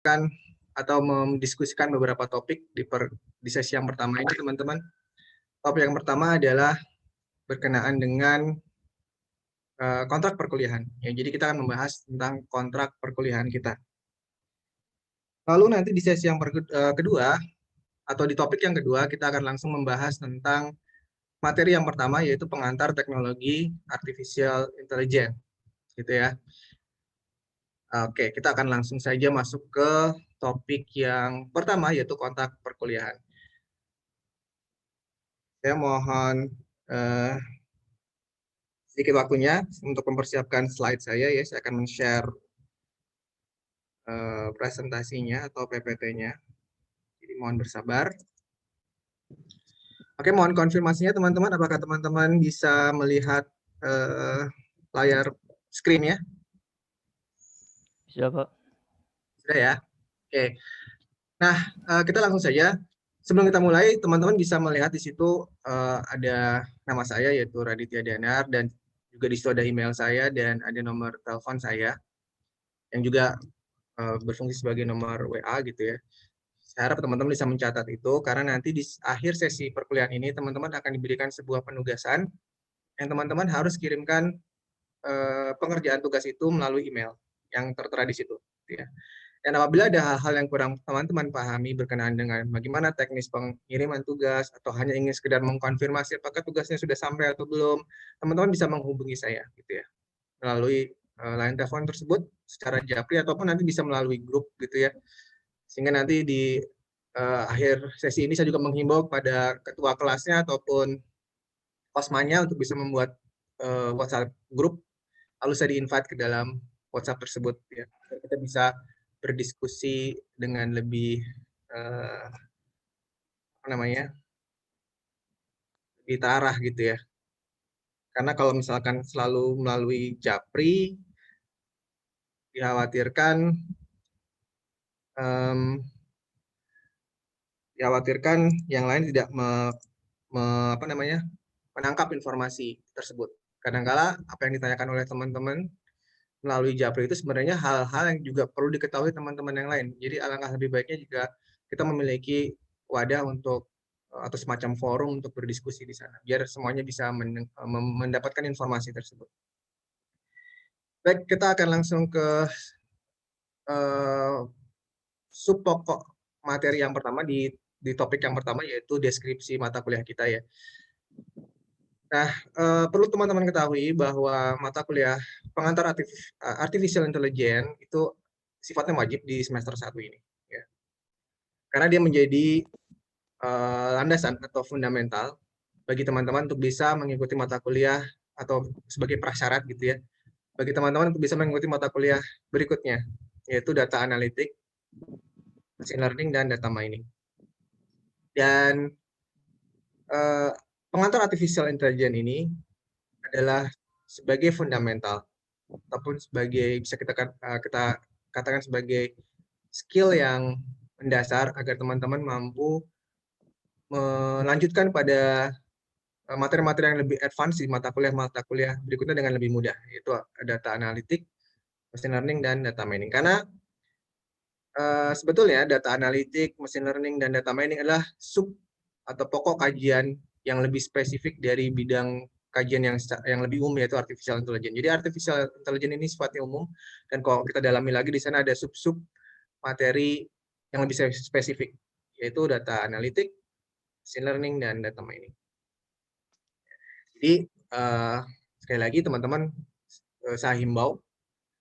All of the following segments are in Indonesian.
kan atau mendiskusikan beberapa topik di sesi yang pertama ini, teman-teman. Topik yang pertama adalah berkenaan dengan kontrak perkuliahan. Ya, jadi kita akan membahas tentang kontrak perkuliahan kita. Lalu nanti di sesi yang kedua atau di topik yang kedua kita akan langsung membahas tentang materi yang pertama, yaitu pengantar teknologi artificial intelligence, gitu ya. Oke, kita akan langsung saja masuk ke topik yang pertama, yaitu kontrak perkuliahan. Saya mohon sedikit waktunya untuk mempersiapkan slide saya ya. Saya akan men-share presentasinya atau PPT-nya. Jadi mohon bersabar. Oke, mohon konfirmasinya teman-teman. Apakah teman-teman bisa melihat layar screen ya? Bisa, Pak. Sudah ya? Oke. Nah, kita langsung saja. Sebelum kita mulai, teman-teman bisa melihat di situ ada nama saya, yaitu Raditya Danar, dan juga di situ ada email saya dan ada nomor telepon saya yang juga berfungsi sebagai nomor WA gitu ya. Saya harap teman-teman bisa mencatat itu karena nanti di akhir sesi perkuliahan ini teman-teman akan diberikan sebuah penugasan yang teman-teman harus kirimkan pengerjaan tugas itu melalui email yang tertera di situ. Gitu ya. Dan apabila ada hal-hal yang kurang teman-teman pahami berkenaan dengan bagaimana teknis pengiriman tugas atau hanya ingin sekedar mengkonfirmasi apakah tugasnya sudah sampai atau belum, teman-teman bisa menghubungi saya gitu ya melalui line telepon tersebut secara japri ataupun nanti bisa melalui grup gitu ya. Sehingga nanti di akhir sesi ini saya juga menghimbau pada ketua kelasnya ataupun kosmanya untuk bisa membuat WhatsApp grup lalu saya di-invite ke dalam WhatsApp tersebut ya. Kita bisa berdiskusi dengan lebih apa namanya? Lebih terarah gitu ya. Karena kalau misalkan selalu melalui japri dikhawatirkan yang lain tidak apa namanya? Menangkap informasi tersebut. Kadangkala apa yang ditanyakan oleh teman-teman melalui japri itu sebenarnya hal-hal yang juga perlu diketahui teman-teman yang lain. Jadi alangkah lebih baiknya jika kita memiliki wadah untuk atau semacam forum untuk berdiskusi di sana, biar semuanya bisa mendapatkan informasi tersebut. Baik, kita akan langsung ke sub pokok materi yang pertama di topik yang pertama, yaitu deskripsi mata kuliah kita ya. Nah, perlu teman-teman ketahui bahwa mata kuliah pengantar artificial intelligence itu sifatnya wajib di semester 1 ini. Ya. Karena dia menjadi landasan atau fundamental bagi teman-teman untuk bisa mengikuti mata kuliah atau sebagai prasyarat gitu ya. Bagi teman-teman untuk bisa mengikuti mata kuliah berikutnya, yaitu data analitik, machine learning, dan data mining. Dan pengantar artificial intelligence ini adalah sebagai fundamental ataupun sebagai bisa kita katakan sebagai skill yang mendasar agar teman-teman mampu melanjutkan pada materi-materi yang lebih advance di mata kuliah berikutnya dengan lebih mudah, yaitu data analitik, machine learning, dan data mining. Karena sebetulnya data analitik, machine learning, dan data mining adalah sub atau pokok kajian yang lebih spesifik dari bidang kajian yang lebih umum, yaitu artificial intelligence. Jadi artificial intelligence ini sifatnya umum, dan kalau kita dalami lagi di sana ada sub-sub materi yang lebih spesifik, yaitu data analitik, machine learning, dan data mining. Jadi sekali lagi teman-teman saya himbau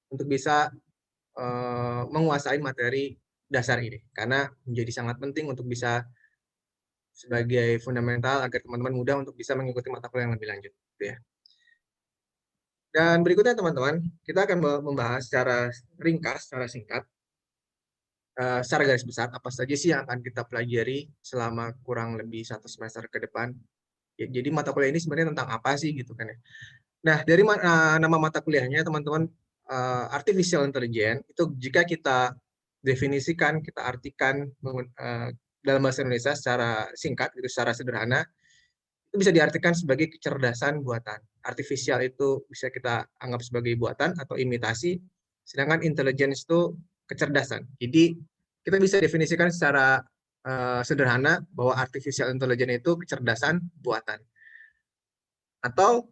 untuk bisa menguasai materi dasar ini, karena menjadi sangat penting untuk bisa sebagai fundamental agar teman-teman mudah untuk bisa mengikuti mata kuliah yang lebih lanjut. Gitu ya. Dan berikutnya teman-teman, kita akan membahas secara ringkas, secara singkat, secara garis besar, apa saja sih yang akan kita pelajari selama kurang lebih 1 semester ke depan. Ya, jadi mata kuliah ini sebenarnya tentang apa sih gitu kan ya. Nah, dari nama mata kuliahnya teman-teman, artificial intelligence itu jika kita definisikan, kita artikan dalam bahasa Indonesia secara singkat, gitu, secara sederhana, itu bisa diartikan sebagai kecerdasan buatan. Artificial itu bisa kita anggap sebagai buatan atau imitasi, sedangkan intelligence itu kecerdasan. Jadi kita bisa definisikan secara sederhana bahwa artificial intelligence itu kecerdasan buatan atau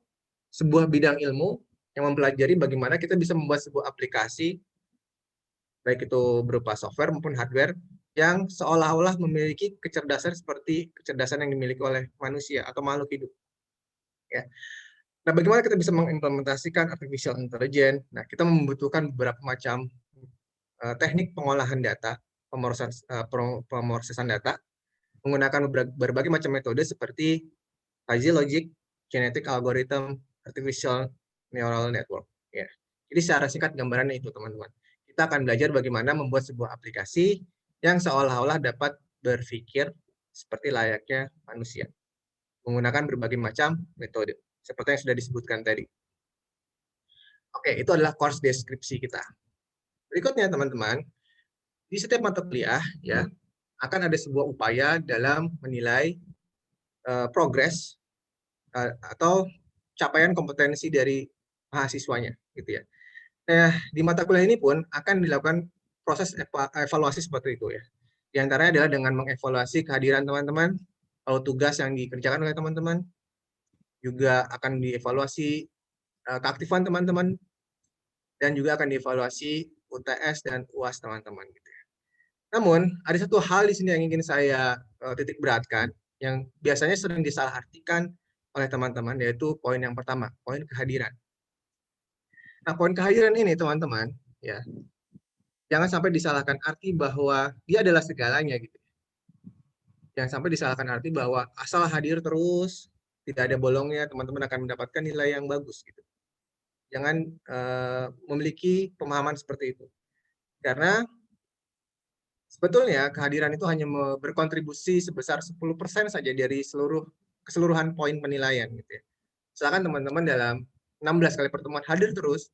sebuah bidang ilmu yang mempelajari bagaimana kita bisa membuat sebuah aplikasi, baik itu berupa software maupun hardware, yang seolah-olah memiliki kecerdasan seperti kecerdasan yang dimiliki oleh manusia atau makhluk hidup. Ya. Nah, bagaimana kita bisa mengimplementasikan artificial intelligence? Nah, kita membutuhkan beberapa macam teknik pengolahan data, pemrosesan data, menggunakan berbagai macam metode seperti fuzzy logic, genetic algorithm, artificial neural network. Ya. Jadi secara singkat gambarannya itu, teman-teman. Kita akan belajar bagaimana membuat sebuah aplikasi yang seolah-olah dapat berpikir seperti layaknya manusia, menggunakan berbagai macam metode, seperti yang sudah disebutkan tadi. Oke, itu adalah course deskripsi kita. Berikutnya, teman-teman, di setiap mata kuliah ya akan ada sebuah upaya dalam menilai progres atau capaian kompetensi dari mahasiswanya, gitu ya. Nah, di mata kuliah ini pun akan dilakukan proses evaluasi seperti itu ya. Di antaranya adalah dengan mengevaluasi kehadiran teman-teman, lalu tugas yang dikerjakan oleh teman-teman, juga akan dievaluasi keaktifan teman-teman, dan juga akan dievaluasi UTS dan UAS teman-teman. Gitu ya. Namun, ada satu hal di sini yang ingin saya titik beratkan, yang biasanya sering disalahartikan oleh teman-teman, yaitu poin yang pertama, poin kehadiran. Nah, poin kehadiran ini, teman-teman, ya, jangan sampai disalahkan arti bahwa dia adalah segalanya, gitu. Jangan sampai disalahkan arti bahwa asal hadir terus, tidak ada bolongnya, teman-teman akan mendapatkan nilai yang bagus, gitu. Jangan memiliki pemahaman seperti itu. Karena sebetulnya kehadiran itu hanya berkontribusi sebesar 10% saja dari keseluruhan poin penilaian, gitu ya. Misalkan teman-teman dalam 16 kali pertemuan hadir terus,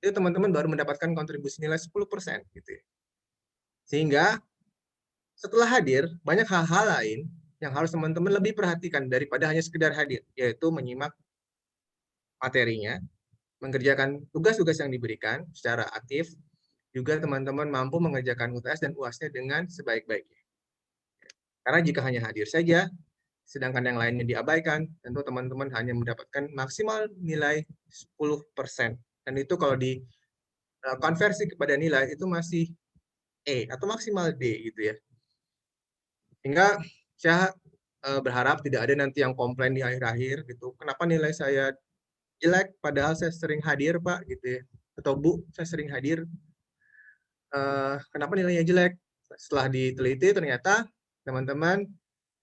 itu teman-teman baru mendapatkan kontribusi nilai 10%, gitu ya. Sehingga setelah hadir, banyak hal-hal lain yang harus teman-teman lebih perhatikan daripada hanya sekedar hadir, yaitu menyimak materinya, mengerjakan tugas-tugas yang diberikan secara aktif, juga teman-teman mampu mengerjakan UTS dan UASnya dengan sebaik-baiknya. Karena jika hanya hadir saja, sedangkan yang lainnya diabaikan, tentu teman-teman hanya mendapatkan maksimal nilai 10%. Dan itu kalau dikonversi kepada nilai, itu masih E atau maksimal D, gitu ya. Sehingga saya berharap tidak ada nanti yang komplain di akhir-akhir gitu. Kenapa nilai saya jelek padahal saya sering hadir, Pak, gitu ya. Atau Bu, saya sering hadir. Kenapa nilainya jelek? Setelah diteliti ternyata teman-teman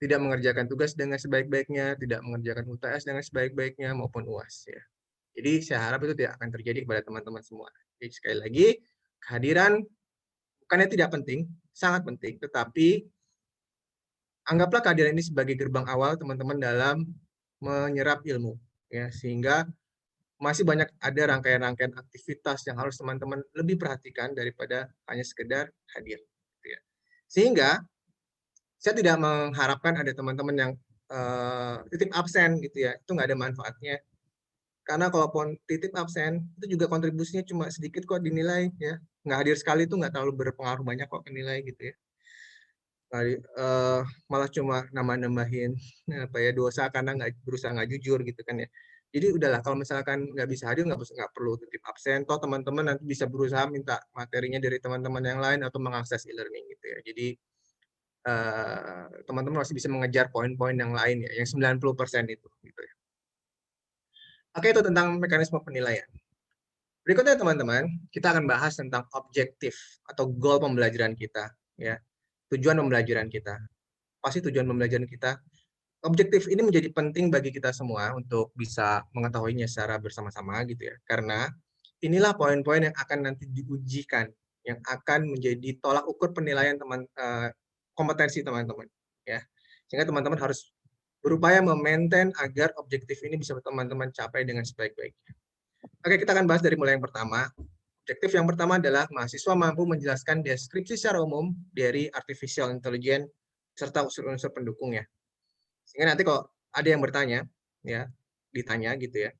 tidak mengerjakan tugas dengan sebaik-baiknya, tidak mengerjakan UTS dengan sebaik-baiknya maupun UAS ya. Jadi saya harap itu tidak akan terjadi kepada teman-teman semua. Jadi sekali lagi, kehadiran bukannya tidak penting, sangat penting, tetapi anggaplah kehadiran ini sebagai gerbang awal teman-teman dalam menyerap ilmu ya, sehingga masih banyak ada rangkaian-rangkaian aktivitas yang harus teman-teman lebih perhatikan daripada hanya sekedar hadir. Gitu ya. Sehingga saya tidak mengharapkan ada teman-teman yang titip absen gitu ya, itu nggak ada manfaatnya. Karena kalaupun titip absen, itu juga kontribusinya cuma sedikit kok dinilai ya. Nggak hadir sekali itu nggak terlalu berpengaruh banyak kok ke nilai gitu ya. Malah cuma nambah-nambahin apa ya dosa karena nggak berusaha nggak jujur gitu kan ya. Jadi udahlah kalau misalkan nggak bisa hadir nggak perlu titip absen. Toh teman-teman nanti bisa berusaha minta materinya dari teman-teman yang lain atau mengakses e-learning gitu ya. Jadi teman-teman masih bisa mengejar poin-poin yang lain ya, yang 90% itu. Gitu ya. Oke, itu tentang mekanisme penilaian. Berikutnya teman-teman, kita akan bahas tentang objektif atau goal pembelajaran kita. Ya, tujuan pembelajaran kita. Pasti tujuan pembelajaran kita. Objektif ini menjadi penting bagi kita semua untuk bisa mengetahuinya secara bersama-sama gitu ya. Karena inilah poin-poin yang akan nanti diujikan, yang akan menjadi tolak ukur penilaian kompetensi teman-teman ya. Sehingga teman-teman harus berupaya memaintain agar objektif ini bisa teman-teman capai dengan sebaik-baiknya. Oke, kita akan bahas dari mulai yang pertama. Objektif yang pertama adalah mahasiswa mampu menjelaskan deskripsi secara umum dari artificial intelligence serta unsur-unsur pendukungnya. Sehingga nanti kalau ada yang bertanya, ya, ditanya gitu ya,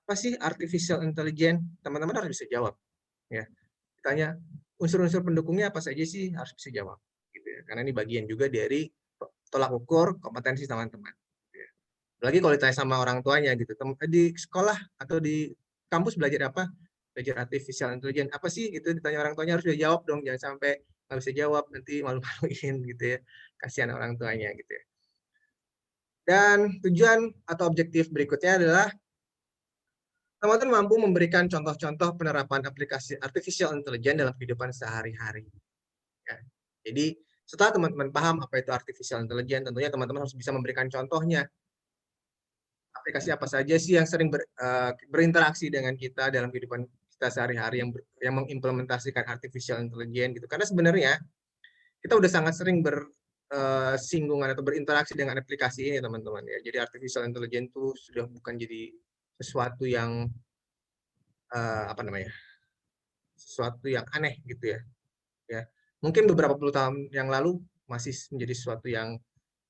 apa sih artificial intelligence? Teman-teman harus bisa jawab. Ya, tanya unsur-unsur pendukungnya apa saja sih, harus bisa jawab gitu ya. Karena ini bagian juga dari tolak ukur kompetensi teman-teman. Gitu ya. Apalagi kalau ditanya sama orang tuanya gitu, di sekolah atau di kampus belajar apa? Belajar artificial intelligence apa sih? Itu ditanya orang tuanya harus dijawab dong, jangan sampai nggak bisa jawab nanti malu-maluin gitu ya. Kasihan orang tuanya gitu ya. Dan tujuan atau objektif berikutnya adalah teman-teman mampu memberikan contoh-contoh penerapan aplikasi artificial intelligence dalam kehidupan sehari-hari. Ya. Jadi setelah teman-teman paham apa itu artificial intelligence, tentunya teman-teman harus bisa memberikan contohnya. Aplikasi apa saja sih yang sering berinteraksi dengan kita dalam kehidupan kita sehari-hari yang mengimplementasikan artificial intelligence gitu. Karena sebenarnya kita udah sangat sering bersinggungan atau berinteraksi dengan aplikasi ini teman-teman ya. Jadi artificial intelligence itu sudah bukan jadi sesuatu yang apa namanya? Sesuatu yang aneh gitu ya. Ya. Mungkin beberapa puluh tahun yang lalu masih menjadi sesuatu yang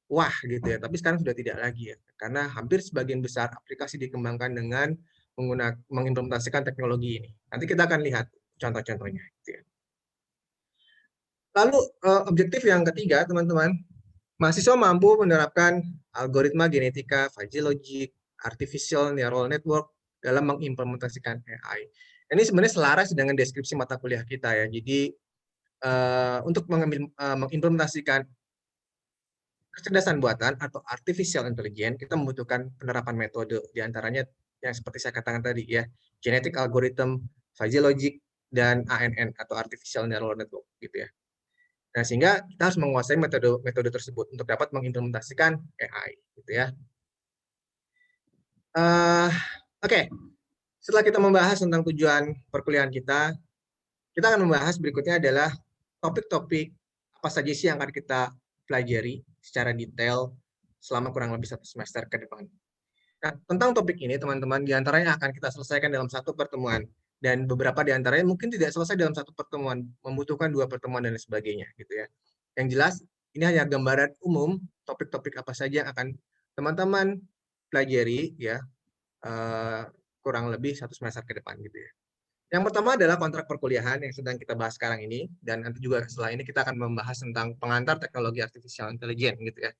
wah gitu ya, tapi sekarang sudah tidak lagi ya. Karena hampir sebagian besar aplikasi dikembangkan dengan mengimplementasikan teknologi ini. Nanti kita akan lihat contoh-contohnya gitu ya. Lalu objektif yang ketiga, teman-teman, mahasiswa mampu menerapkan algoritma genetika, fuzzy logic, artificial neural network dalam mengimplementasikan AI. Ini sebenarnya selaras dengan deskripsi mata kuliah kita ya. Jadi untuk mengimplementasikan kecerdasan buatan atau artificial intelligence, kita membutuhkan penerapan metode, diantaranya yang seperti saya katakan tadi ya, genetic algorithm, fuzzy logic, dan ANN atau artificial neural network gitu ya. Nah, sehingga kita harus menguasai metode tersebut untuk dapat mengimplementasikan AI gitu ya. Oke. Setelah kita membahas tentang tujuan perkuliahan kita akan membahas berikutnya adalah topik-topik apa saja sih yang akan kita pelajari secara detail selama kurang lebih 1 semester ke depan. Nah, tentang topik ini, teman-teman, diantaranya akan kita selesaikan dalam 1 pertemuan. Dan beberapa diantaranya mungkin tidak selesai dalam 1 pertemuan, membutuhkan 2 pertemuan dan sebagainya. Gitu ya. Yang jelas, ini hanya gambaran umum topik-topik apa saja yang akan teman-teman pelajari ya kurang lebih 1 semester ke depan gitu ya. Yang pertama adalah kontrak perkuliahan yang sedang kita bahas sekarang ini, dan nanti juga setelah ini kita akan membahas tentang pengantar teknologi artificial intelligence gitu ya.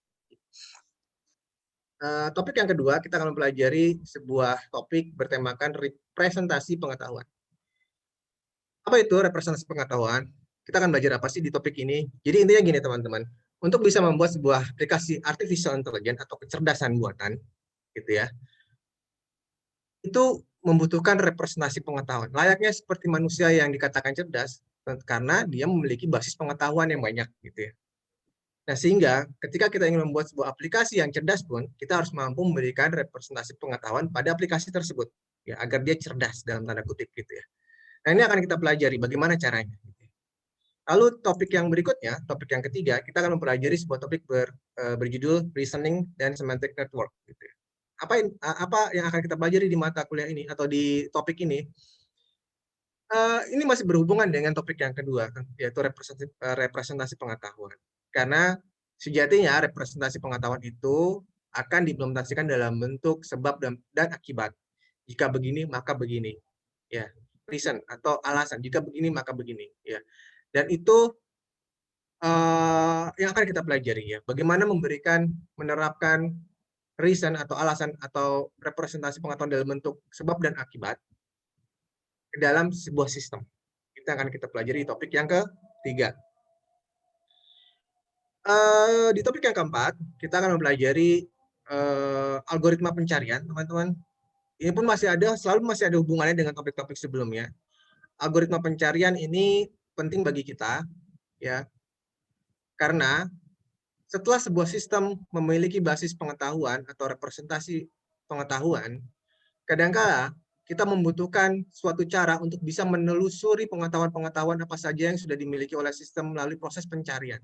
Topik yang kedua, kita akan mempelajari sebuah topik bertemakan representasi pengetahuan. Apa itu representasi pengetahuan? Kita akan belajar apa sih di topik ini? Jadi intinya gini teman-teman, untuk bisa membuat sebuah aplikasi artificial intelligence atau kecerdasan buatan, gitu ya, itu membutuhkan representasi pengetahuan. Layaknya seperti manusia yang dikatakan cerdas, karena dia memiliki basis pengetahuan yang banyak, gitu ya. Nah, sehingga ketika kita ingin membuat sebuah aplikasi yang cerdas pun, kita harus mampu memberikan representasi pengetahuan pada aplikasi tersebut, ya, agar dia cerdas dalam tanda kutip gitu ya. Nah, ini akan kita pelajari bagaimana caranya. Lalu topik yang berikutnya, topik yang ketiga, kita akan mempelajari sebuah topik berjudul reasoning dan semantic network. Gitu ya. Apa yang akan kita pelajari di mata kuliah ini atau di topik ini? Ini masih berhubungan dengan topik yang kedua, yaitu representasi pengetahuan. Karena sejatinya representasi pengetahuan itu akan diimplementasikan dalam bentuk sebab dan akibat. Jika begini, maka begini. Ya, reason atau alasan. Jika begini, maka begini. Ya, dan itu yang akan kita pelajari ya. Bagaimana menerapkan reason atau alasan atau representasi pengetahuan dalam bentuk sebab dan akibat ke dalam sebuah sistem. Kita akan kita pelajari di topik yang ketiga. Di topik yang keempat, kita akan mempelajari algoritma pencarian, teman-teman. Ini pun selalu masih ada hubungannya dengan topik-topik sebelumnya. Algoritma pencarian ini penting bagi kita, ya, karena setelah sebuah sistem memiliki basis pengetahuan atau representasi pengetahuan, kadangkala kita membutuhkan suatu cara untuk bisa menelusuri pengetahuan-pengetahuan apa saja yang sudah dimiliki oleh sistem melalui proses pencarian.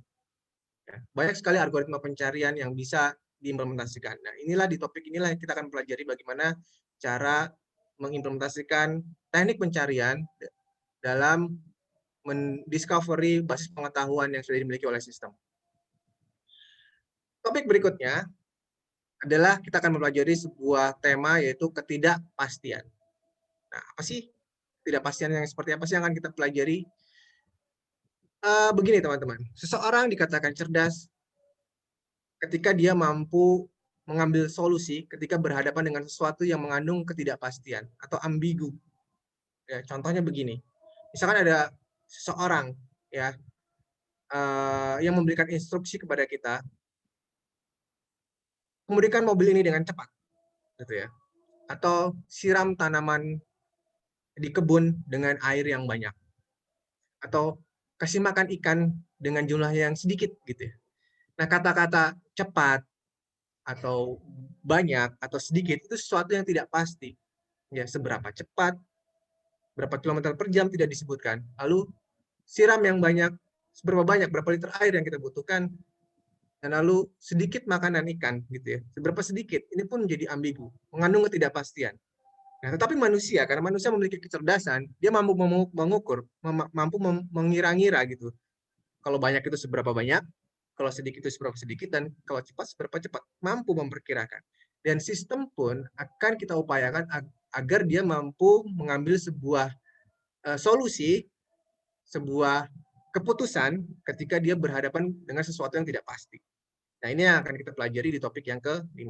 Banyak sekali algoritma pencarian yang bisa diimplementasikan. Nah, di topik inilah yang kita akan pelajari bagaimana cara mengimplementasikan teknik pencarian dalam mendiscovery basis pengetahuan yang sudah dimiliki oleh sistem. Topik berikutnya adalah kita akan mempelajari sebuah tema yaitu ketidakpastian. Nah, apa sih ketidakpastian yang seperti apa sih yang akan kita pelajari? Begini teman-teman, seseorang dikatakan cerdas ketika dia mampu mengambil solusi ketika berhadapan dengan sesuatu yang mengandung ketidakpastian atau ambigu. Ya, contohnya begini, misalkan ada seseorang ya yang memberikan instruksi kepada kita, kemudian mobil ini dengan cepat, gitu ya, atau siram tanaman di kebun dengan air yang banyak, atau kasih makan ikan dengan jumlah yang sedikit, gitu ya. Nah, kata-kata cepat atau banyak atau sedikit itu sesuatu yang tidak pasti. Ya, seberapa cepat, berapa kilometer per jam tidak disebutkan. Lalu siram yang banyak, seberapa banyak, berapa liter air yang kita butuhkan, dan lalu sedikit makanan ikan, gitu ya. Seberapa sedikit, ini pun menjadi ambigu, mengandung ketidakpastian. Nah, tetapi manusia, karena manusia memiliki kecerdasan, dia mampu mengukur, mampu mengira-ngira gitu. Kalau banyak itu seberapa banyak, kalau sedikit itu seberapa sedikit, dan kalau cepat seberapa cepat, mampu memperkirakan. Dan sistem pun akan kita upayakan agar dia mampu mengambil sebuah solusi, sebuah keputusan ketika dia berhadapan dengan sesuatu yang tidak pasti. Nah, ini yang akan kita pelajari di topik yang ke-5.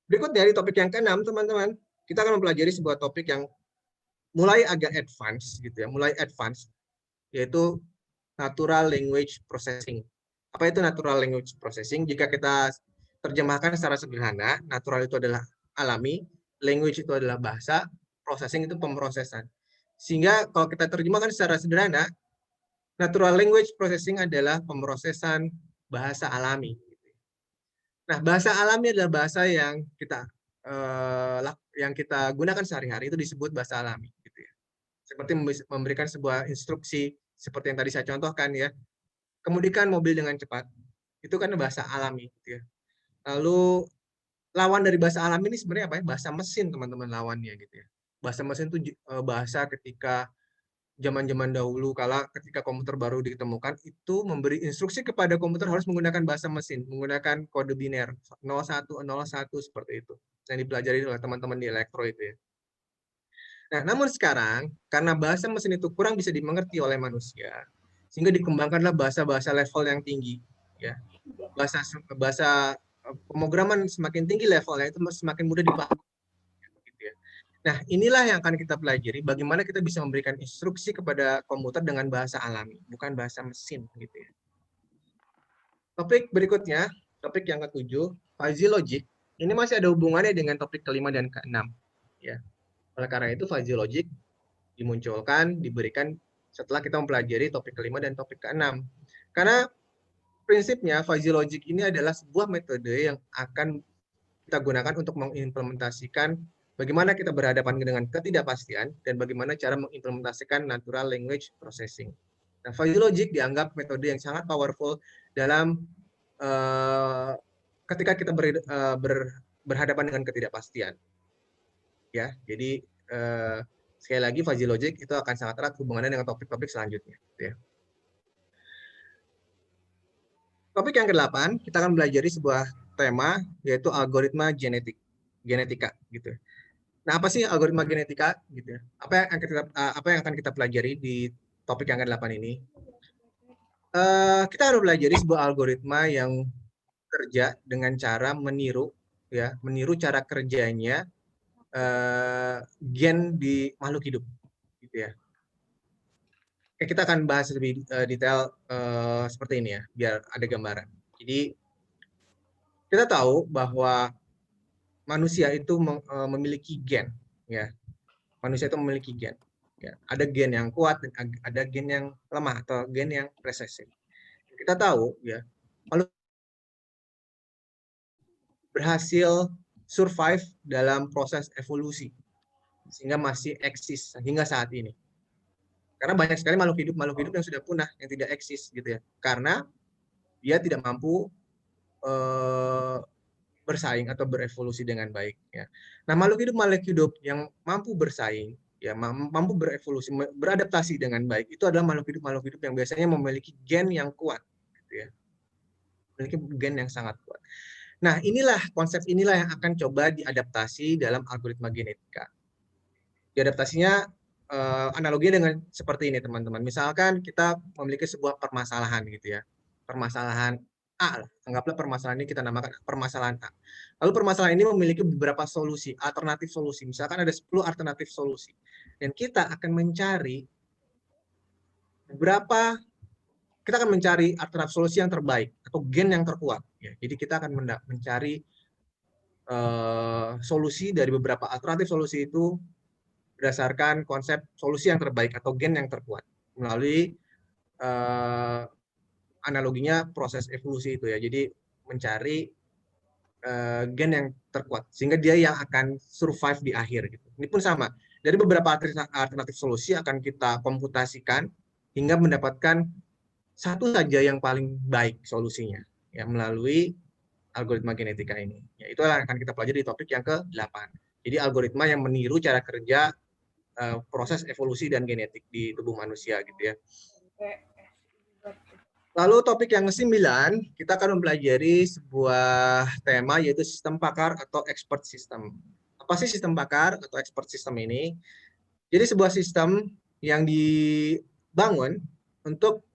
Berikutnya di topik yang ke-6, teman-teman, kita akan mempelajari sebuah topik yang mulai agak advance gitu ya, mulai advance, yaitu natural language processing. Apa itu natural language processing? Jika kita terjemahkan secara sederhana, natural itu adalah alami, language itu adalah bahasa, processing itu pemrosesan. Sehingga kalau kita terjemahkan secara sederhana, natural language processing adalah pemrosesan bahasa alami. Nah, bahasa alami adalah bahasa yang kita gunakan sehari-hari, itu disebut bahasa alami, gitu ya. Seperti memberikan sebuah instruksi seperti yang tadi saya contohkan ya. Kemudikan mobil dengan cepat, itu kan bahasa alami, gitu ya. Lalu lawan dari bahasa alami ini sebenarnya apa ya? Bahasa mesin, teman-teman, lawannya gitu ya. Bahasa mesin itu bahasa ketika zaman-zaman dahulu kala ketika komputer baru ditemukan itu memberi instruksi kepada komputer harus menggunakan bahasa mesin, menggunakan kode biner 0101 seperti itu. Yang dipelajari oleh teman-teman di elektro itu ya. Nah, namun sekarang karena bahasa mesin itu kurang bisa dimengerti oleh manusia, sehingga dikembangkanlah bahasa-bahasa level yang tinggi ya. Bahasa bahasa pemrograman semakin tinggi levelnya itu semakin mudah dipahami gitu ya. Nah, inilah yang akan kita pelajari, bagaimana kita bisa memberikan instruksi kepada komputer dengan bahasa alami, bukan bahasa mesin, gitu ya. Topik berikutnya, topik yang ke-7, fuzzy logic. Ini masih ada hubungannya dengan topik ke-5 dan ke-6. Ya. Oleh karena itu, fuzzy logic dimunculkan, diberikan setelah kita mempelajari topik ke-5 dan topik ke-6. Karena prinsipnya, fuzzy logic ini adalah sebuah metode yang akan kita gunakan untuk mengimplementasikan bagaimana kita berhadapan dengan ketidakpastian dan bagaimana cara mengimplementasikan natural language processing. Nah, fuzzy logic dianggap metode yang sangat powerful dalam ketika kita berhadapan dengan ketidakpastian. Ya, jadi sekali lagi fuzzy logic itu akan sangat erat hubungannya dengan topik-topik selanjutnya. Ya. Topik yang ke-8 kita akan belajar sebuah tema yaitu algoritma genetika gitu. Nah, apa sih algoritma genetika gitu ya? Apa yang akan kita pelajari di topik yang ke-8 ini? Kita harus belajar sebuah algoritma yang kerja dengan cara meniru cara kerjanya gen di makhluk hidup gitu ya. Oke, kita akan bahas lebih detail seperti ini ya, biar ada gambaran. Jadi kita tahu bahwa manusia itu memiliki gen ya. Manusia itu memiliki gen. Ya, ada gen yang kuat dan ada gen yang lemah atau gen yang resesif. Kita tahu ya, kalau berhasil survive dalam proses evolusi sehingga masih eksis hingga saat ini. Karena banyak sekali makhluk hidup yang sudah punah, yang tidak eksis gitu ya. Karena dia tidak mampu bersaing atau berevolusi dengan baik ya. Nah, makhluk hidup yang mampu bersaing ya, mampu berevolusi, beradaptasi dengan baik itu adalah makhluk hidup yang biasanya memiliki gen yang kuat gitu ya. Memiliki gen yang sangat kuat. Nah, konsep inilah yang akan coba diadaptasi dalam algoritma genetika. Diadaptasinya analoginya dengan seperti ini teman-teman. Misalkan kita memiliki sebuah permasalahan gitu ya. Permasalahan A lah. Anggaplah permasalahan ini kita namakan permasalahan A. Lalu permasalahan ini memiliki beberapa solusi, alternatif solusi. Misalkan ada 10 alternatif solusi. Dan kita akan mencari beberapa kita akan mencari alternatif solusi yang terbaik atau gen yang terkuat. Ya, jadi kita akan mencari solusi dari beberapa alternatif solusi itu berdasarkan konsep solusi yang terbaik atau gen yang terkuat melalui analoginya proses evolusi itu ya. Jadi mencari gen yang terkuat sehingga dia yang akan survive di akhir gitu. Ini pun sama. Dari beberapa alternatif solusi akan kita komputasikan hingga mendapatkan satu saja yang paling baik solusinya ya melalui algoritma genetika ini. Ya, itu akan kita pelajari di topik yang ke-8. Jadi algoritma yang meniru cara kerja proses evolusi dan genetik di tubuh manusia gitu ya. Lalu topik yang ke-9, kita akan mempelajari sebuah tema yaitu sistem pakar atau expert system. Apa sih sistem pakar atau expert system ini? Jadi sebuah sistem yang dibangun untuk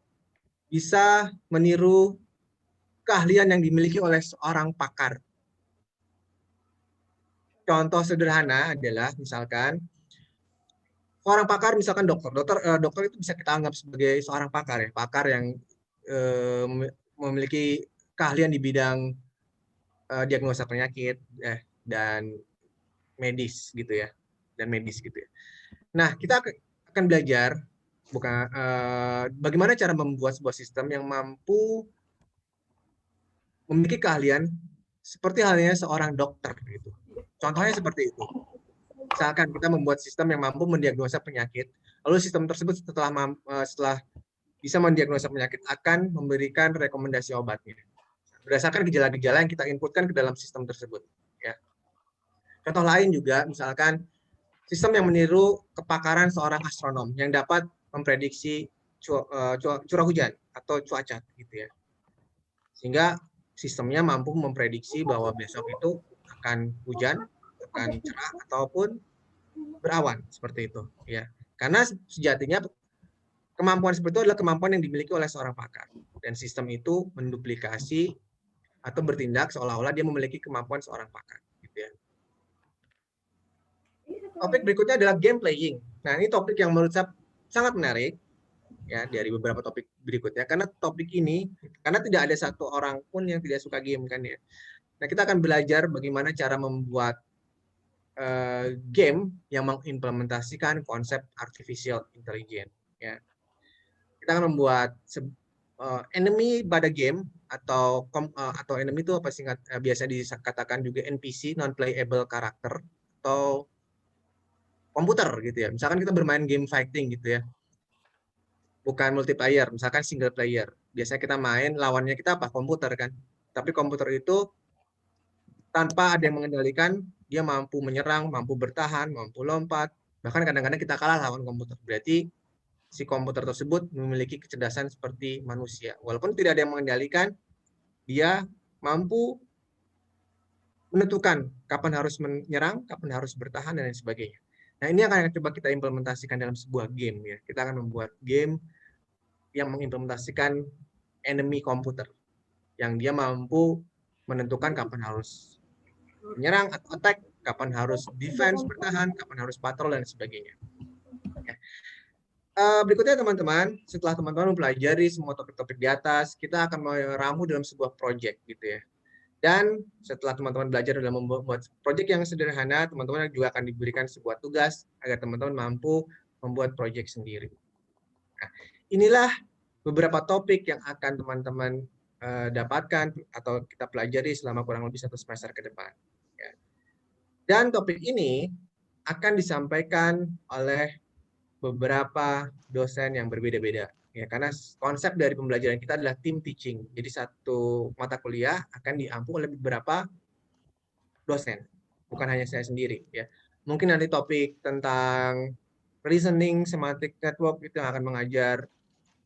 bisa meniru keahlian yang dimiliki oleh seorang pakar. Contoh sederhana adalah misalkan seorang pakar, misalkan dokter itu bisa kita anggap sebagai seorang pakar ya, pakar yang memiliki keahlian di bidang diagnosa penyakit dan medis gitu ya, Nah, kita akan belajar bagaimana cara membuat sebuah sistem yang mampu memiliki keahlian seperti halnya seorang dokter gitu. Contohnya seperti itu. Misalkan kita membuat sistem yang mampu mendiagnosa penyakit, lalu sistem tersebut setelah bisa mendiagnosa penyakit akan memberikan rekomendasi obatnya berdasarkan gejala-gejala yang kita inputkan ke dalam sistem tersebut. Ya. Contoh lain juga, misalkan sistem yang meniru kepakaran seorang astronom yang dapat memprediksi curah hujan atau cuaca, gitu ya. Sehingga sistemnya mampu memprediksi bahwa besok itu akan hujan, akan cerah ataupun berawan seperti itu. Ya, karena sejatinya kemampuan seperti itu adalah kemampuan yang dimiliki oleh seorang pakar dan sistem itu menduplikasi atau bertindak seolah-olah dia memiliki kemampuan seorang pakar. Gitu ya. Topik berikutnya adalah game playing. Nah, ini topik yang menurut saya sangat menarik ya dari beberapa topik berikutnya karena topik ini karena tidak ada satu orang pun yang tidak suka game kan ya. Nah, kita akan belajar bagaimana cara membuat game yang mengimplementasikan konsep artificial intelligence ya. Kita akan membuat enemy pada game atau enemy itu apa singkat biasa dikatakan juga NPC, non playable character atau komputer gitu ya. Misalkan kita bermain game fighting gitu ya. Bukan multiplayer, misalkan single player. Biasanya kita main lawannya kita apa? Komputer kan. Tapi komputer itu tanpa ada yang mengendalikan, dia mampu menyerang, mampu bertahan, mampu lompat. Bahkan kadang-kadang kita kalah lawan komputer. Berarti si komputer tersebut memiliki kecerdasan seperti manusia. Walaupun tidak ada yang mengendalikan, dia mampu menentukan kapan harus menyerang, kapan harus bertahan, dan lain sebagainya. Nah, ini akan coba kita implementasikan dalam sebuah game. Ya. Kita akan membuat game yang mengimplementasikan enemy komputer. Yang dia mampu menentukan kapan harus menyerang atau attack, kapan harus defense, bertahan, kapan harus patrol, dan sebagainya. Ya. Berikutnya teman-teman, setelah teman-teman mempelajari semua topik-topik di atas, kita akan meramu dalam sebuah project gitu ya. Dan setelah teman-teman belajar dalam membuat project yang sederhana, teman-teman juga akan diberikan sebuah tugas agar teman-teman mampu membuat project sendiri. Nah, inilah beberapa topik yang akan teman-teman dapatkan atau kita pelajari selama kurang lebih 1 semester ke depan. Ya. Dan topik ini akan disampaikan oleh beberapa dosen yang berbeda-beda. Ya, karena konsep dari pembelajaran kita adalah team teaching. Jadi satu mata kuliah akan diampu oleh beberapa dosen, bukan hanya saya sendiri. Ya, mungkin nanti topik tentang reasoning, semantic network itu yang akan mengajar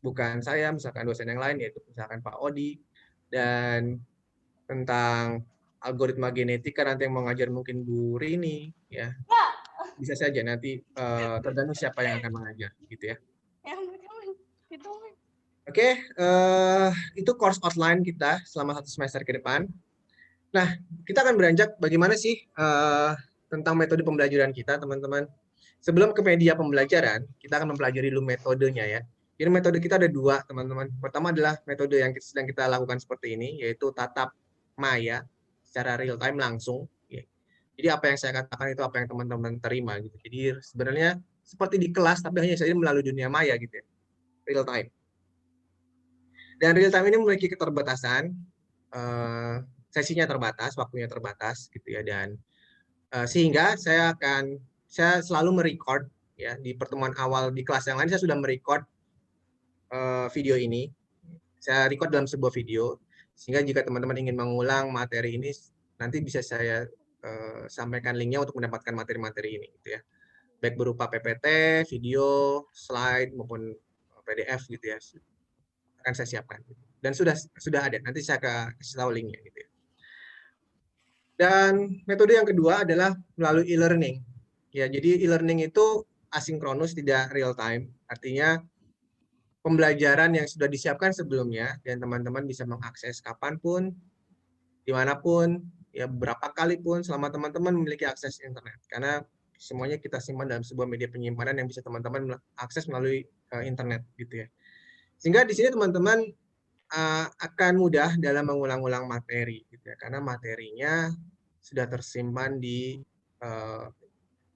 bukan saya, misalkan dosen yang lain yaitu misalkan Pak Odi, dan tentang algoritma genetika nanti yang mengajar mungkin Bu Rini, ya. bisa saja nanti tergantung siapa yang akan mengajar, gitu ya. Oke, itu course outline kita selama 1 semester ke depan. Nah, kita akan beranjak bagaimana sih tentang metode pembelajaran kita, teman-teman. Sebelum ke media pembelajaran, kita akan mempelajari dulu metodenya ya. Jadi metode kita ada 2, teman-teman. Pertama adalah metode yang sedang kita lakukan seperti ini, yaitu tatap maya secara real time langsung. Ya. Jadi apa yang saya katakan itu apa yang teman-teman terima gitu. Jadi sebenarnya seperti di kelas, tapi hanya saja melalui dunia maya gitu ya, real time. Dan real time ini memiliki keterbatasan, sesinya terbatas, waktunya terbatas gitu ya, dan sehingga saya selalu merecord ya di pertemuan awal di kelas yang lain saya sudah merecord video ini. Saya record dalam sebuah video sehingga jika teman-teman ingin mengulang materi ini nanti bisa saya sampaikan linknya untuk mendapatkan materi-materi ini gitu ya. Baik berupa PPT, video, slide maupun PDF gitu ya. Akan saya siapkan. Dan sudah ada. Nanti saya kasih tahu linknya gitu ya. Dan metode yang kedua adalah melalui e-learning. Ya, jadi e-learning itu asinkronus, tidak real time. Artinya pembelajaran yang sudah disiapkan sebelumnya dan teman-teman bisa mengakses kapanpun, dimanapun, ya berapa kali pun selama teman-teman memiliki akses internet. Karena semuanya kita simpan dalam sebuah media penyimpanan yang bisa teman-teman akses melalui internet gitu ya. Sehingga di sini teman-teman akan mudah dalam mengulang-ulang materi gitu ya, karena materinya sudah tersimpan di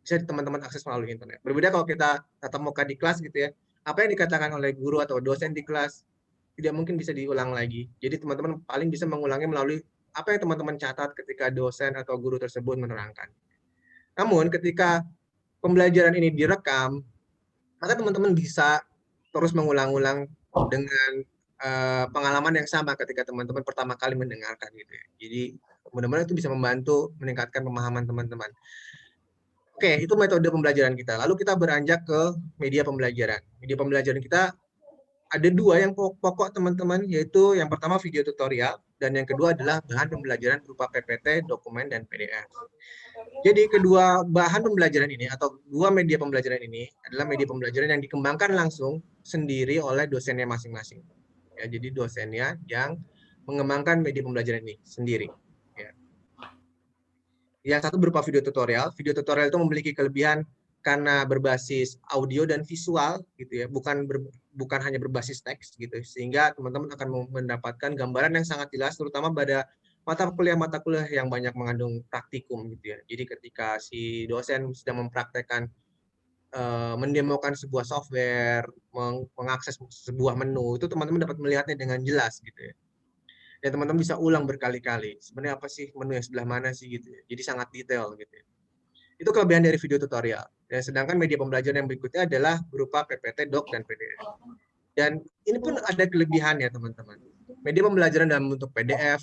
bisa teman-teman akses melalui internet. Berbeda kalau kita tatap muka di kelas gitu ya, apa yang dikatakan oleh guru atau dosen di kelas tidak mungkin bisa diulang lagi. Jadi teman-teman paling bisa mengulangnya melalui apa yang teman-teman catat ketika dosen atau guru tersebut menerangkan. Namun ketika pembelajaran ini direkam, maka teman-teman bisa terus mengulang-ulang dengan pengalaman yang sama ketika teman-teman pertama kali mendengarkan gitu ya. Jadi mudah-mudahan itu bisa membantu meningkatkan pemahaman teman-teman. Oke, itu metode pembelajaran kita. Lalu kita beranjak ke media pembelajaran. Media pembelajaran kita ada 2 yang pokok teman-teman, yaitu yang pertama video tutorial dan yang kedua adalah bahan pembelajaran berupa PPT, dokumen, dan PDF. Jadi kedua bahan pembelajaran ini atau 2 media pembelajaran ini adalah media pembelajaran yang dikembangkan langsung sendiri oleh dosennya masing-masing. Ya, jadi dosennya yang mengembangkan media pembelajaran ini sendiri. Ya. Yang satu berupa video tutorial. Video tutorial itu memiliki kelebihan karena berbasis audio dan visual gitu ya, bukan hanya berbasis teks gitu, sehingga teman-teman akan mendapatkan gambaran yang sangat jelas, terutama pada mata kuliah yang banyak mengandung praktikum gitu ya. Jadi ketika si dosen sedang mempraktekkan mendemokan sebuah software, mengakses sebuah menu, itu teman-teman dapat melihatnya dengan jelas gitu ya. Dan teman-teman bisa ulang berkali-kali. Sebenarnya apa sih menu yang sebelah mana sih gitu ya. Jadi sangat detail gitu ya. Itu kelebihan dari video tutorial. Dan sedangkan media pembelajaran yang berikutnya adalah berupa PPT, Doc, dan PDF. Dan ini pun ada kelebihannya teman-teman. Media pembelajaran dalam bentuk PDF,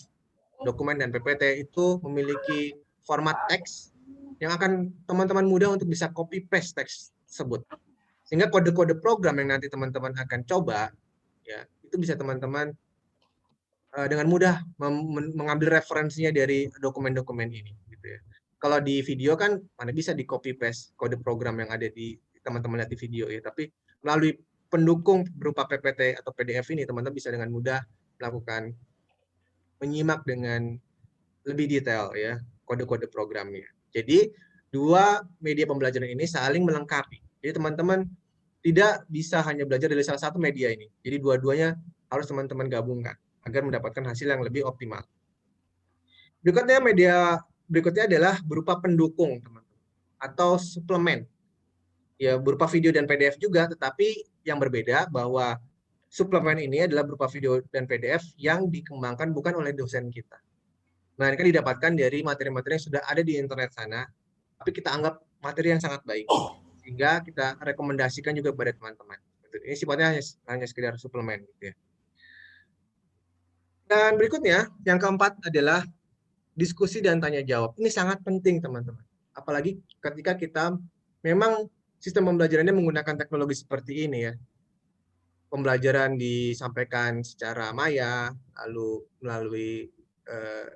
dokumen, dan PPT itu memiliki format teks yang akan teman-teman mudah untuk bisa copy paste teks tersebut. Sehingga kode-kode program yang nanti teman-teman akan coba, ya itu bisa teman-teman dengan mudah mengambil referensinya dari dokumen-dokumen ini gitu ya. Kalau di video kan mana bisa di copy paste kode program yang ada di teman-teman lihat di video ya, tapi melalui pendukung berupa PPT atau PDF ini teman-teman bisa dengan mudah melakukan menyimak dengan lebih detail ya kode-kode programnya. Jadi 2 media pembelajaran ini saling melengkapi. Jadi teman-teman tidak bisa hanya belajar dari salah satu media ini. Jadi dua-duanya harus teman-teman gabungkan agar mendapatkan hasil yang lebih optimal. Berikutnya adalah berupa pendukung, teman-teman, atau suplemen. Ya, berupa video dan PDF juga, tetapi yang berbeda bahwa suplemen ini adalah berupa video dan PDF yang dikembangkan bukan oleh dosen kita. Melainkan didapatkan dari materi-materi yang sudah ada di internet sana, tapi kita anggap materi yang sangat baik. Sehingga kita rekomendasikan juga kepada teman-teman. Ini sifatnya hanya sekedar suplemen gitu ya. Dan berikutnya, yang keempat adalah diskusi dan tanya jawab. Ini sangat penting, teman-teman. Apalagi ketika kita memang sistem pembelajarannya menggunakan teknologi seperti ini ya. Pembelajaran disampaikan secara maya, lalu melalui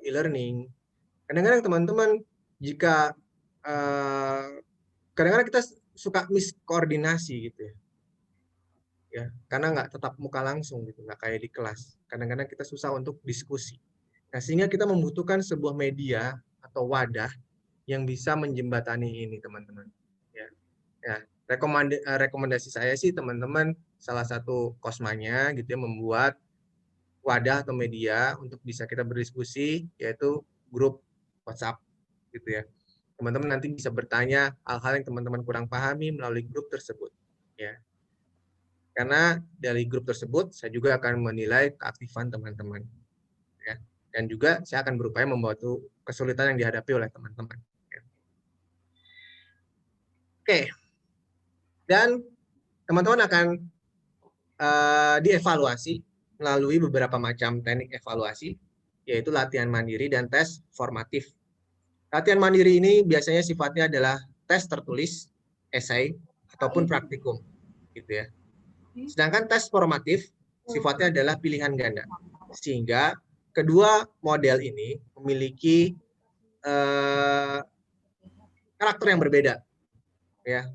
e-learning. Kadang-kadang teman-teman jika kadang-kadang kita suka miskoordinasi gitu ya, karena nggak tetap muka langsung gitu, nggak kayak di kelas. Kadang-kadang kita susah untuk diskusi. Nah, sehingga kita membutuhkan sebuah media atau wadah yang bisa menjembatani ini, teman-teman. Ya, ya. Rekomendasi saya sih, teman-teman, salah satu kosmanya gitu ya, membuat wadah atau media untuk bisa kita berdiskusi, yaitu grup WhatsApp gitu ya. Teman-teman nanti bisa bertanya hal-hal yang teman-teman kurang pahami melalui grup tersebut. Ya, karena dari grup tersebut saya juga akan menilai keaktifan teman-teman ya. Dan juga saya akan berupaya membantu kesulitan yang dihadapi oleh teman-teman ya. Oke, dan teman-teman akan dievaluasi melalui beberapa macam teknik evaluasi, yaitu latihan mandiri dan tes formatif. Latihan mandiri ini biasanya sifatnya adalah tes tertulis, esai, ataupun praktikum gitu ya. Sedangkan tes formatif sifatnya adalah pilihan ganda. Sehingga kedua model ini memiliki karakter yang berbeda. Ya,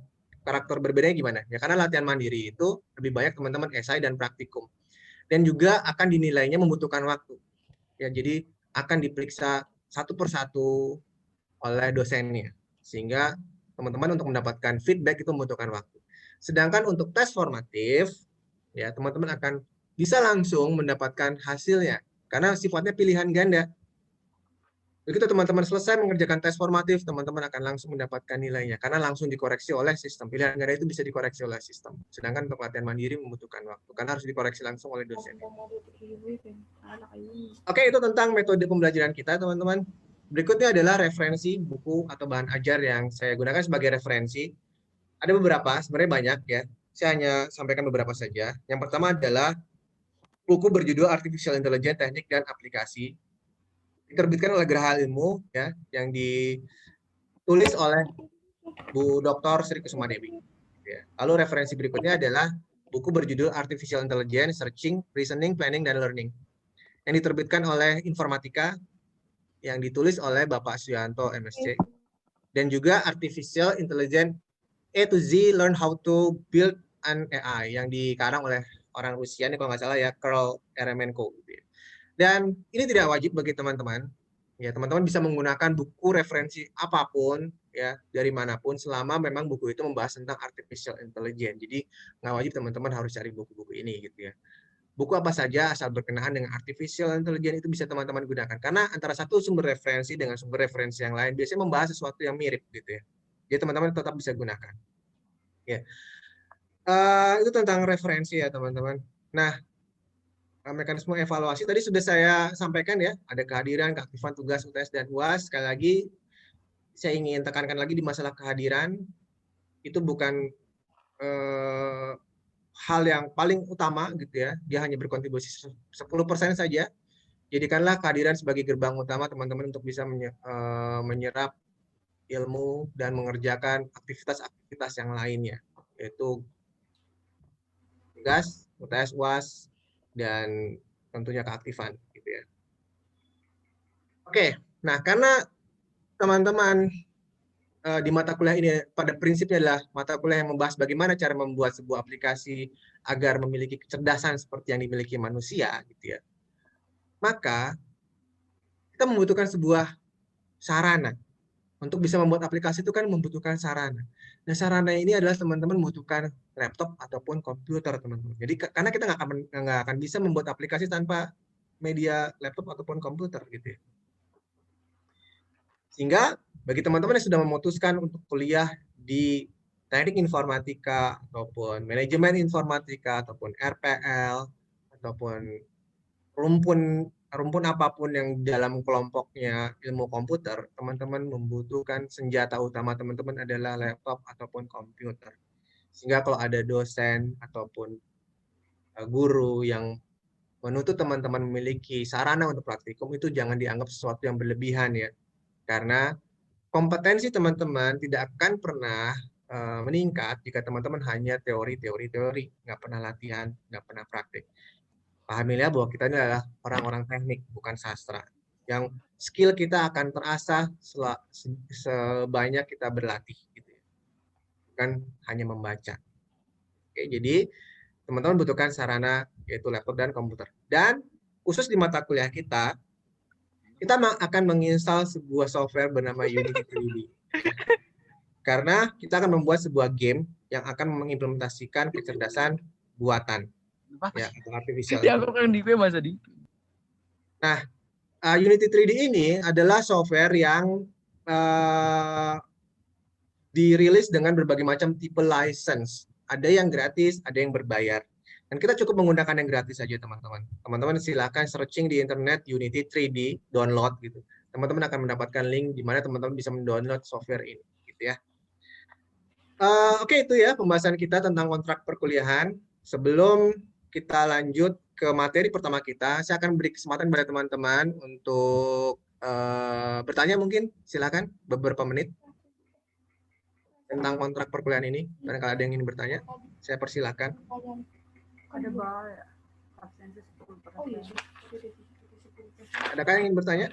karakter berbedanya gimana? Ya karena latihan mandiri itu lebih banyak teman-teman esai dan praktikum. Dan juga akan dinilainya membutuhkan waktu. Ya, jadi akan diperiksa satu persatu oleh dosennya. Sehingga teman-teman untuk mendapatkan feedback itu membutuhkan waktu. Sedangkan untuk tes formatif, ya teman-teman akan bisa langsung mendapatkan hasilnya karena sifatnya pilihan ganda. Begitu teman-teman selesai mengerjakan tes formatif, teman-teman akan langsung mendapatkan nilainya karena langsung dikoreksi oleh sistem. Pilihan ganda itu bisa dikoreksi oleh sistem. Sedangkan untuk latihan mandiri membutuhkan waktu karena harus dikoreksi langsung oleh dosen. Oke, itu tentang metode pembelajaran kita, teman-teman. Berikutnya adalah referensi buku atau bahan ajar yang saya gunakan sebagai referensi. Ada beberapa, sebenarnya banyak ya. Saya hanya sampaikan beberapa saja. Yang pertama adalah buku berjudul Artificial Intelligence, Teknik dan Aplikasi. Diterbitkan oleh Geraha Ilmu ya, yang ditulis oleh Bu Dr. Sri Kusuma Dewi. Ya. Lalu referensi berikutnya adalah buku berjudul Artificial Intelligence, Searching, Reasoning, Planning, dan Learning. Yang diterbitkan oleh Informatika, yang ditulis oleh Bapak Suyanto MSc. Dan juga Artificial Intelligence A to Z, Learn How to Build an AI, yang dikarang oleh orang Rusia, ini kalau nggak salah ya, Karl Eremenko. Dan ini tidak wajib bagi teman-teman. Ya, teman-teman bisa menggunakan buku referensi apapun ya dari manapun selama memang buku itu membahas tentang artificial intelligence. Jadi nggak wajib teman-teman harus cari buku-buku ini gitu ya. Buku apa saja asal berkenaan dengan artificial intelligence itu bisa teman-teman gunakan karena antara satu sumber referensi dengan sumber referensi yang lain biasanya membahas sesuatu yang mirip gitu ya. Jadi teman-teman tetap bisa gunakan. Ya, itu tentang referensi ya teman-teman. Nah, mekanisme evaluasi tadi sudah saya sampaikan ya, ada kehadiran, keaktifan tugas UTS dan UAS. Sekali lagi saya ingin tekankan lagi di masalah kehadiran itu bukan hal yang paling utama gitu ya. Dia hanya berkontribusi 10% saja. Jadikanlah kehadiran sebagai gerbang utama teman-teman untuk bisa menyerap ilmu dan mengerjakan aktivitas-aktivitas yang lainnya, yaitu tugas, UTS, UAS, dan tentunya keaktifan gitu ya. Oke, nah karena teman-teman di mata kuliah ini pada prinsipnya adalah mata kuliah yang membahas bagaimana cara membuat sebuah aplikasi agar memiliki kecerdasan seperti yang dimiliki manusia gitu ya. Maka kita membutuhkan sebuah sarana. Untuk bisa membuat aplikasi itu kan membutuhkan sarana. Nah, sarana ini adalah teman-teman membutuhkan laptop ataupun komputer, teman-teman. Jadi karena kita nggak akan bisa membuat aplikasi tanpa media laptop ataupun komputer gitu ya. Sehingga bagi teman-teman yang sudah memutuskan untuk kuliah di teknik informatika ataupun manajemen informatika ataupun RPL ataupun rumpun apapun yang dalam kelompoknya ilmu komputer, teman-teman membutuhkan senjata utama teman-teman adalah laptop ataupun komputer. Sehingga kalau ada dosen ataupun guru yang menuntut teman-teman memiliki sarana untuk praktikum itu jangan dianggap sesuatu yang berlebihan ya. Karena kompetensi teman-teman tidak akan pernah meningkat jika teman-teman hanya teori, nggak pernah latihan, nggak pernah praktik. Pahamilah bahwa kita ini adalah orang-orang teknik, bukan sastra. Yang skill kita akan terasah sebanyak kita berlatih. Gitu. bukan hanya membaca. Oke, jadi teman-teman butuhkan sarana yaitu laptop dan komputer. Dan khusus di mata kuliah kita akan menginstal sebuah software bernama Unity 3D. Ya. Karena kita akan membuat sebuah game yang akan mengimplementasikan kecerdasan buatan, ya, atau artificial intelligence. Nah, Unity 3D ini adalah software yang dirilis dengan berbagai macam tipe license. Ada yang gratis, ada yang berbayar. Dan kita cukup menggunakan yang gratis saja, teman-teman. Teman-teman silakan searching di internet Unity 3D, download gitu. Teman-teman akan mendapatkan link di mana teman-teman bisa mendownload software ini, gitu ya. Oke, itu ya pembahasan kita tentang kontrak perkuliahan. Sebelum kita lanjut ke materi pertama kita, saya akan beri kesempatan pada teman-teman untuk bertanya mungkin. Silakan beberapa menit tentang kontrak perkuliahan ini. Barangkali ada yang ingin bertanya, saya persilakan. Ada bal ya, absensi 10%. Adakah yang ingin bertanya?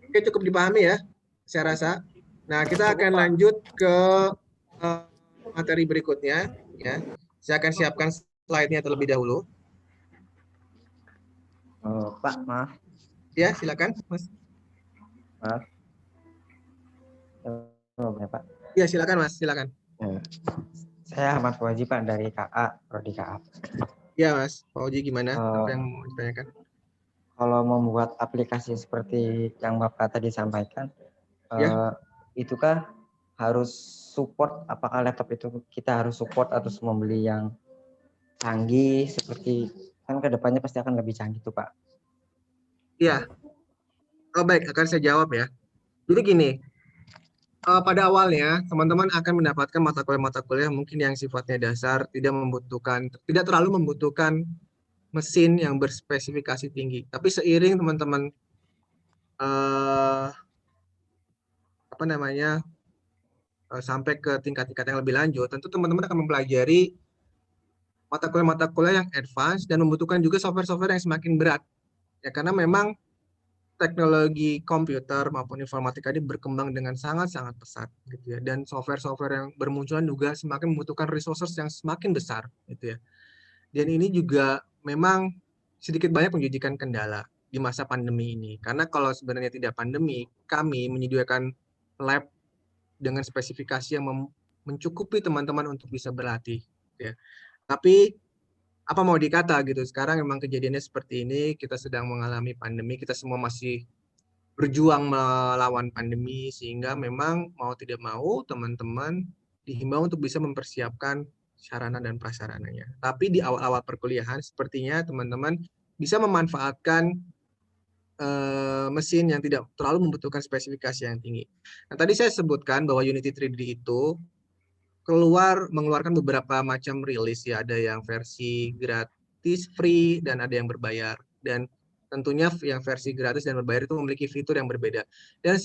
Oke, cukup dipahami ya, saya rasa. Nah, kita akan lanjut ke materi berikutnya. Ya, saya akan siapkan slide-nya terlebih dahulu. Pak, maaf. Ya, silakan, Mas. Maaf. Ya, Pak. Ya, silakan, Mas. Silakan. Saya Ahmad Fauzi, Pak, dari KA, Prodi KA. Ya, Mas. Pak Oji, gimana? Apa yang mau ditanyakan? Kalau membuat aplikasi seperti yang Bapak tadi sampaikan, itu kan harus support, apakah laptop itu kita harus support atau membeli yang canggih, seperti kan kedepannya pasti akan lebih canggih tuh, Pak. Iya. Oh, baik, akan saya jawab ya. Jadi gini, pada awalnya teman-teman akan mendapatkan mata kuliah mungkin yang sifatnya dasar, tidak terlalu membutuhkan mesin yang berspesifikasi tinggi. Tapi seiring teman-teman sampai ke tingkat-tingkat yang lebih lanjut, tentu teman-teman akan mempelajari mata kuliah yang advance dan membutuhkan juga software-software yang semakin berat. Ya, karena memang teknologi komputer maupun informatika ini berkembang dengan sangat-sangat pesat gitu ya, dan software-software yang bermunculan juga semakin membutuhkan resources yang semakin besar gitu ya. Dan ini juga memang sedikit banyak menjadikan kendala di masa pandemi ini, karena kalau sebenarnya tidak pandemi, kami menyediakan lab dengan spesifikasi yang mencukupi teman-teman untuk bisa berlatih ya. Tapi apa mau dikata gitu, sekarang memang kejadiannya seperti ini, kita sedang mengalami pandemi, kita semua masih berjuang melawan pandemi, sehingga memang mau tidak mau teman-teman dihimbau untuk bisa mempersiapkan sarana dan prasarananya. Tapi di awal-awal perkuliahan sepertinya teman-teman bisa memanfaatkan mesin yang tidak terlalu membutuhkan spesifikasi yang tinggi. Nah, tadi saya sebutkan bahwa Unity 3D itu mengeluarkan beberapa macam rilis ya, ada yang versi gratis free dan ada yang berbayar, dan tentunya yang versi gratis dan berbayar itu memiliki fitur yang berbeda. Dan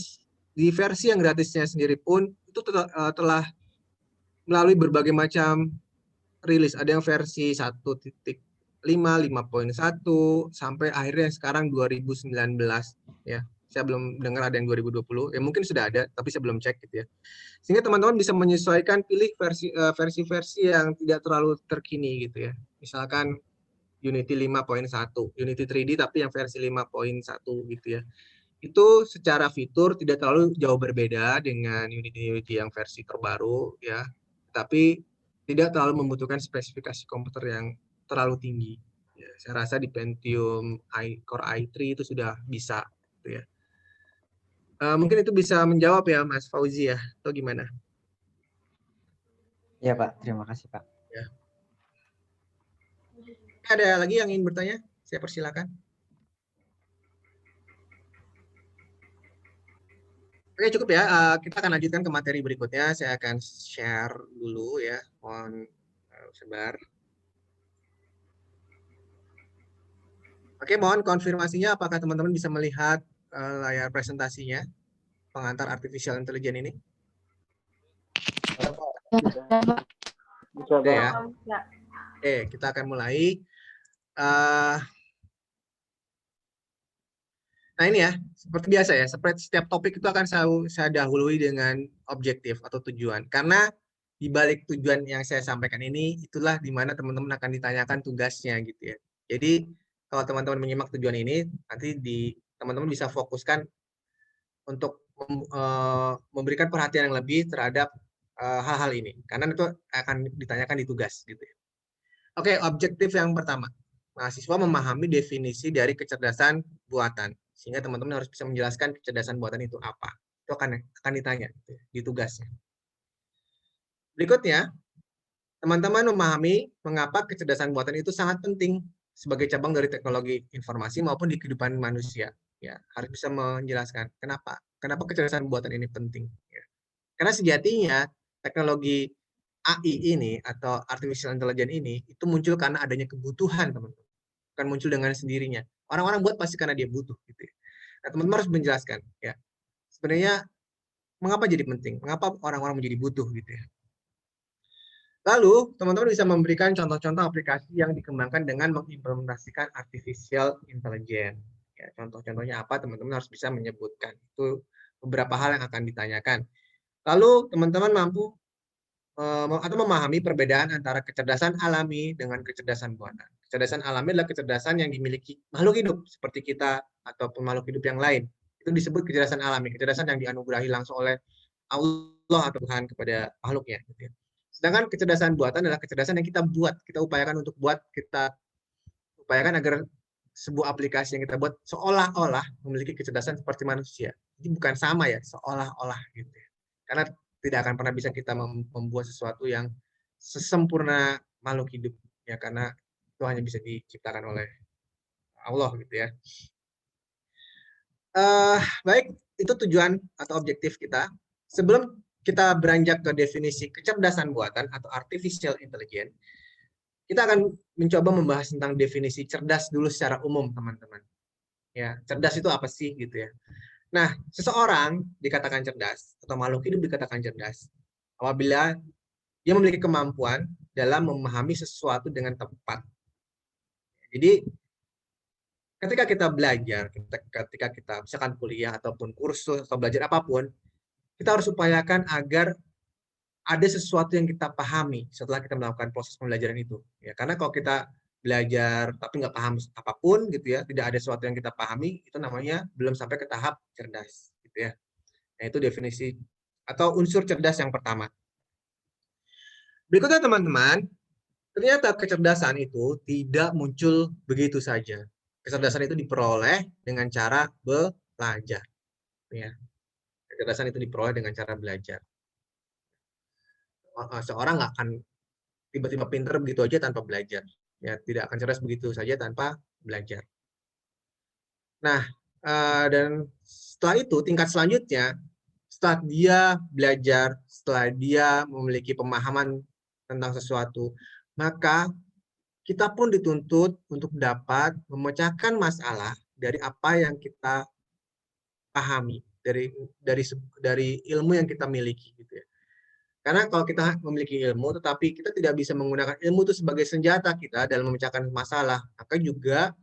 di versi yang gratisnya sendiri pun itu telah melalui berbagai macam rilis, ada yang versi 1.5, 5.1 sampai akhirnya sekarang 2019 ya. Saya belum dengar ada yang 2020, ya mungkin sudah ada tapi saya belum cek gitu ya. Sehingga teman-teman bisa menyesuaikan, pilih versi-versi yang tidak terlalu terkini gitu ya. Misalkan Unity 5.1, Unity 3D tapi yang versi 5.1 gitu ya. Itu secara fitur tidak terlalu jauh berbeda dengan Unity yang versi terbaru ya. Tapi tidak terlalu membutuhkan spesifikasi komputer yang terlalu tinggi. Ya, saya rasa di Pentium Core i3 itu sudah bisa gitu ya. Mungkin itu bisa menjawab ya Mas Fauzi ya, atau gimana? Iya, Pak. Terima kasih, Pak. Ya. Ada lagi yang ingin bertanya? Saya persilakan. Oke, cukup ya. Kita akan lanjutkan ke materi berikutnya. Saya akan share dulu ya. Mohon sebar. Oke, mohon konfirmasinya apakah teman-teman bisa melihat layar presentasinya pengantar artificial intelligence ini? Oke ya. Oke, kita akan mulai. Nah ini ya, seperti biasa ya, seperti setiap topik itu akan saya dahului dengan objektif atau tujuan. Karena di balik tujuan yang saya sampaikan ini, itulah di mana teman-teman akan ditanyakan tugasnya gitu ya. Jadi kalau teman-teman menyimak tujuan ini, nanti teman-teman bisa fokuskan untuk memberikan perhatian yang lebih terhadap hal-hal ini. Karena itu akan ditanyakan di tugas gitu ya. Oke, objektif yang pertama. Mahasiswa memahami definisi dari kecerdasan buatan. Sehingga teman-teman harus bisa menjelaskan kecerdasan buatan itu apa. Itu akan ditanya gitu ya, di tugasnya. Berikutnya, teman-teman memahami mengapa kecerdasan buatan itu sangat penting sebagai cabang dari teknologi informasi maupun di kehidupan manusia. Ya, harus bisa menjelaskan kenapa kecerdasan buatan ini penting. Ya. Karena sejatinya teknologi AI ini atau artificial intelligence ini itu muncul karena adanya kebutuhan, teman-teman. Bukan muncul dengan sendirinya. Orang-orang buat pasti karena dia butuh gitu ya. Nah, teman-teman harus menjelaskan ya. Sebenarnya mengapa jadi penting? Mengapa orang-orang menjadi butuh gitu ya. Lalu, teman-teman bisa memberikan contoh-contoh aplikasi yang dikembangkan dengan mengimplementasikan artificial intelligence. Ya, contoh-contohnya apa? Teman-teman harus bisa menyebutkan. Itu beberapa hal yang akan ditanyakan. Lalu, teman-teman mampu atau memahami perbedaan antara kecerdasan alami dengan kecerdasan buatan. Kecerdasan alami adalah kecerdasan yang dimiliki makhluk hidup seperti kita ataupun makhluk hidup yang lain. Itu disebut kecerdasan alami, kecerdasan yang dianugerahi langsung oleh Allah atau Tuhan kepada makhluknya. Gitu ya. Sedangkan kecerdasan buatan adalah kecerdasan yang kita buat, kita upayakan untuk buat, kita upayakan agar sebuah aplikasi yang kita buat seolah-olah memiliki kecerdasan seperti manusia. Ini bukan sama ya, seolah-olah gitu ya. Karena tidak akan pernah bisa kita membuat sesuatu yang sesempurna makhluk hidup ya, karena itu hanya bisa diciptakan oleh Allah gitu ya. Baik, itu tujuan atau objektif kita. Sebelum kita beranjak ke definisi kecerdasan buatan atau artificial intelligence, kita akan mencoba membahas tentang definisi cerdas dulu secara umum, teman-teman. Ya, cerdas itu apa sih gitu ya. Nah, seseorang dikatakan cerdas atau makhluk hidup dikatakan cerdas apabila dia memiliki kemampuan dalam memahami sesuatu dengan tepat. Jadi, ketika kita belajar, ketika kita misalkan kuliah ataupun kursus atau belajar apapun, kita harus upayakan agar ada sesuatu yang kita pahami setelah kita melakukan proses pembelajaran itu. Ya, karena kalau kita belajar tapi nggak paham apapun gitu ya, tidak ada sesuatu yang kita pahami, itu namanya belum sampai ke tahap cerdas gitu ya. Nah, itu definisi atau unsur cerdas yang pertama. Berikutnya teman-teman, ternyata kecerdasan itu tidak muncul begitu saja. Kecerdasan itu diperoleh dengan cara belajar. Ya. Kecerdasan itu diperoleh dengan cara belajar. Seorang nggak akan tiba-tiba pinter begitu aja tanpa belajar. Ya, tidak akan cerdas begitu saja tanpa belajar. Nah, dan setelah itu tingkat selanjutnya, setelah dia belajar, setelah dia memiliki pemahaman tentang sesuatu, maka kita pun dituntut untuk dapat memecahkan masalah dari apa yang kita pahami, dari ilmu yang kita miliki gitu ya. Karena kalau kita memiliki ilmu tetapi kita tidak bisa menggunakan ilmu itu sebagai senjata kita dalam memecahkan masalah, maka juga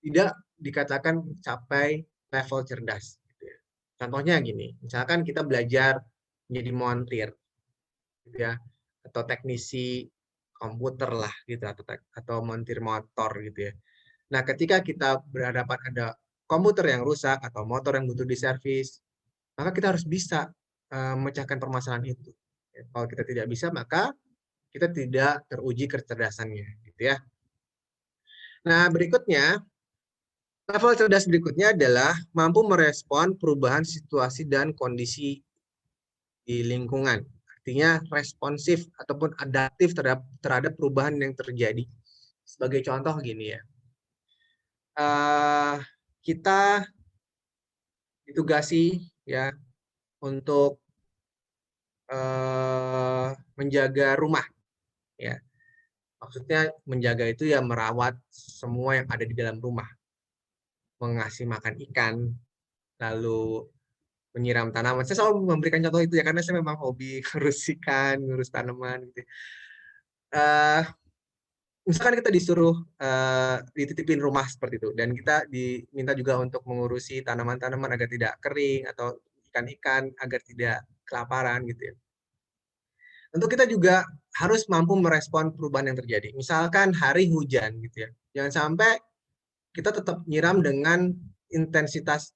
tidak dikatakan mencapai level cerdas gitu ya. Contohnya gini, misalkan kita belajar menjadi montir gitu ya, atau teknisi komputer lah gitu, atau montir motor gitu ya. Nah, ketika kita berhadapan ada komputer yang rusak atau motor yang butuh diservis, maka kita harus bisa memecahkan permasalahan itu. Ya, kalau kita tidak bisa, maka kita tidak teruji kecerdasannya, gitu ya. Nah, berikutnya, level cerdas berikutnya adalah mampu merespon perubahan situasi dan kondisi di lingkungan. Artinya responsif ataupun adaptif terhadap perubahan yang terjadi. Sebagai contoh gini ya, kita ditugasi ya untuk menjaga rumah ya. Maksudnya menjaga itu ya merawat semua yang ada di dalam rumah. Mengasih makan ikan, lalu menyiram tanaman. Saya selalu memberikan contoh itu ya karena saya memang hobi ngurus ikan, ngurus tanaman gitu. misalkan kita disuruh dititipin rumah seperti itu, dan kita diminta juga untuk mengurusi tanaman-tanaman agar tidak kering atau ikan-ikan agar tidak kelaparan gitu ya. Tentu kita juga harus mampu merespon perubahan yang terjadi. Misalkan hari hujan gitu ya, jangan sampai kita tetap nyiram dengan intensitas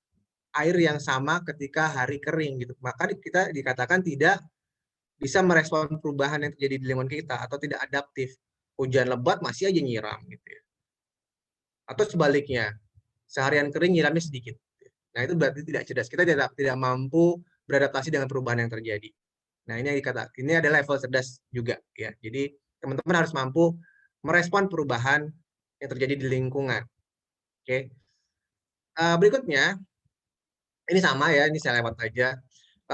air yang sama ketika hari kering gitu. Maka kita dikatakan tidak bisa merespon perubahan yang terjadi di lingkungan kita atau tidak adaptif. Hujan lebat masih aja nyiram gitu ya. Atau sebaliknya, seharian kering nyiramnya sedikit. Nah, itu berarti tidak cerdas. Kita tidak mampu beradaptasi dengan perubahan yang terjadi. Nah, ini adalah level cerdas juga ya. Jadi, teman-teman harus mampu merespon perubahan yang terjadi di lingkungan. Oke. Berikutnya, ini sama ya, ini saya lewat aja.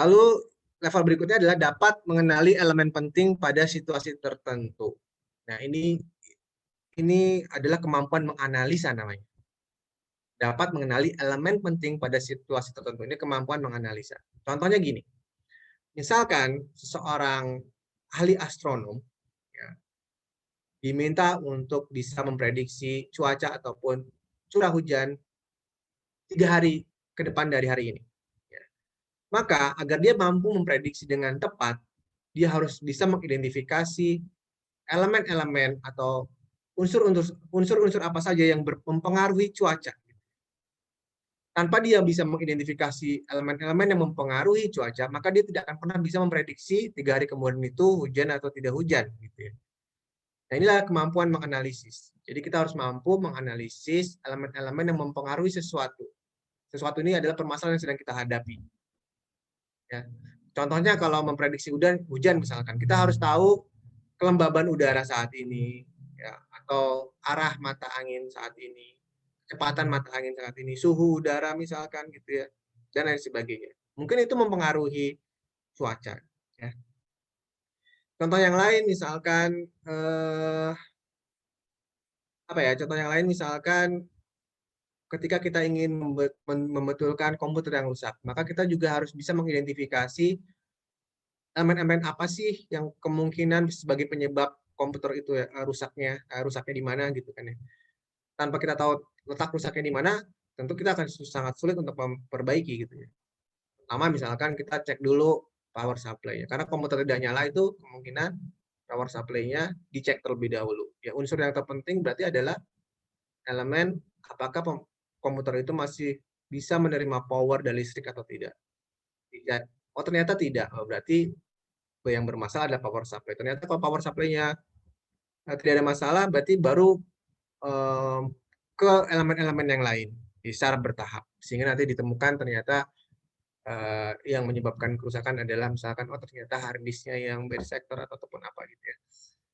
Lalu level berikutnya adalah dapat mengenali elemen penting pada situasi tertentu. Nah, ini adalah kemampuan menganalisa namanya. Dapat mengenali elemen penting pada situasi tertentu. Ini kemampuan menganalisa. Contohnya gini. Misalkan seseorang ahli astronom ya, diminta untuk bisa memprediksi cuaca ataupun curah hujan 3 hari ke depan dari hari ini. Ya. Maka agar dia mampu memprediksi dengan tepat, dia harus bisa mengidentifikasi elemen-elemen atau unsur-unsur apa saja yang mempengaruhi cuaca. Tanpa dia bisa mengidentifikasi elemen-elemen yang mempengaruhi cuaca, maka dia tidak akan pernah bisa memprediksi 3 hari kemudian itu hujan atau tidak hujan. Gitu ya. Nah, inilah kemampuan menganalisis. Jadi kita harus mampu menganalisis elemen-elemen yang mempengaruhi sesuatu. Sesuatu ini adalah permasalahan yang sedang kita hadapi. Ya. Contohnya kalau memprediksi hujan misalkan, kita harus tahu kelembaban udara saat ini, ya, atau arah mata angin saat ini, kecepatan mata angin saat ini, suhu udara misalkan gitu ya, dan lain sebagainya. Mungkin itu mempengaruhi cuaca. Ya. Contoh yang lain misalkan apa ya? Contoh yang lain misalkan ketika kita ingin membetulkan komputer yang rusak, maka kita juga harus bisa mengidentifikasi elemen-elemen apa sih yang kemungkinan sebagai penyebab komputer itu ya, rusaknya di mana gitu kan ya. Tanpa kita tahu letak rusaknya di mana, tentu kita akan sangat sulit untuk memperbaiki gitu ya. Pertama misalkan kita cek dulu power supply-nya. Karena komputer tidak nyala itu kemungkinan power supply-nya dicek terlebih dahulu. Ya, unsur yang terpenting berarti adalah elemen apakah komputer itu masih bisa menerima power dari listrik atau tidak. Oh ternyata tidak, berarti yang bermasalah adalah power supply. Ternyata kalau power supply-nya tidak ada masalah, berarti baru ke elemen-elemen yang lain secara bertahap, sehingga nanti ditemukan ternyata yang menyebabkan kerusakan adalah misalkan ternyata hard disk-nya yang bad sector ataupun apa gitu ya.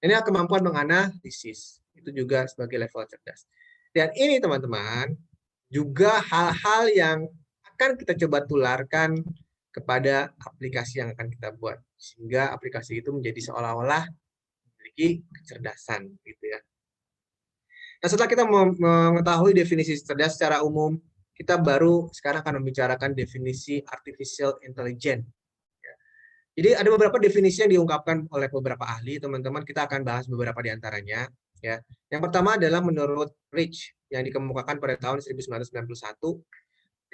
Ini kemampuan menganalisis itu juga sebagai level cerdas. Dan ini teman-teman juga hal-hal yang akan kita coba tularkan kepada aplikasi yang akan kita buat, sehingga aplikasi itu menjadi seolah-olah memiliki kecerdasan gitu ya. Nah, setelah kita mengetahui definisi cerdas secara umum, kita baru sekarang akan membicarakan definisi artificial intelligence. Jadi ada beberapa definisi yang diungkapkan oleh beberapa ahli, teman-teman. Kita akan bahas beberapa di antaranya. Ya. Yang pertama adalah menurut Rich yang dikemukakan pada tahun 1991.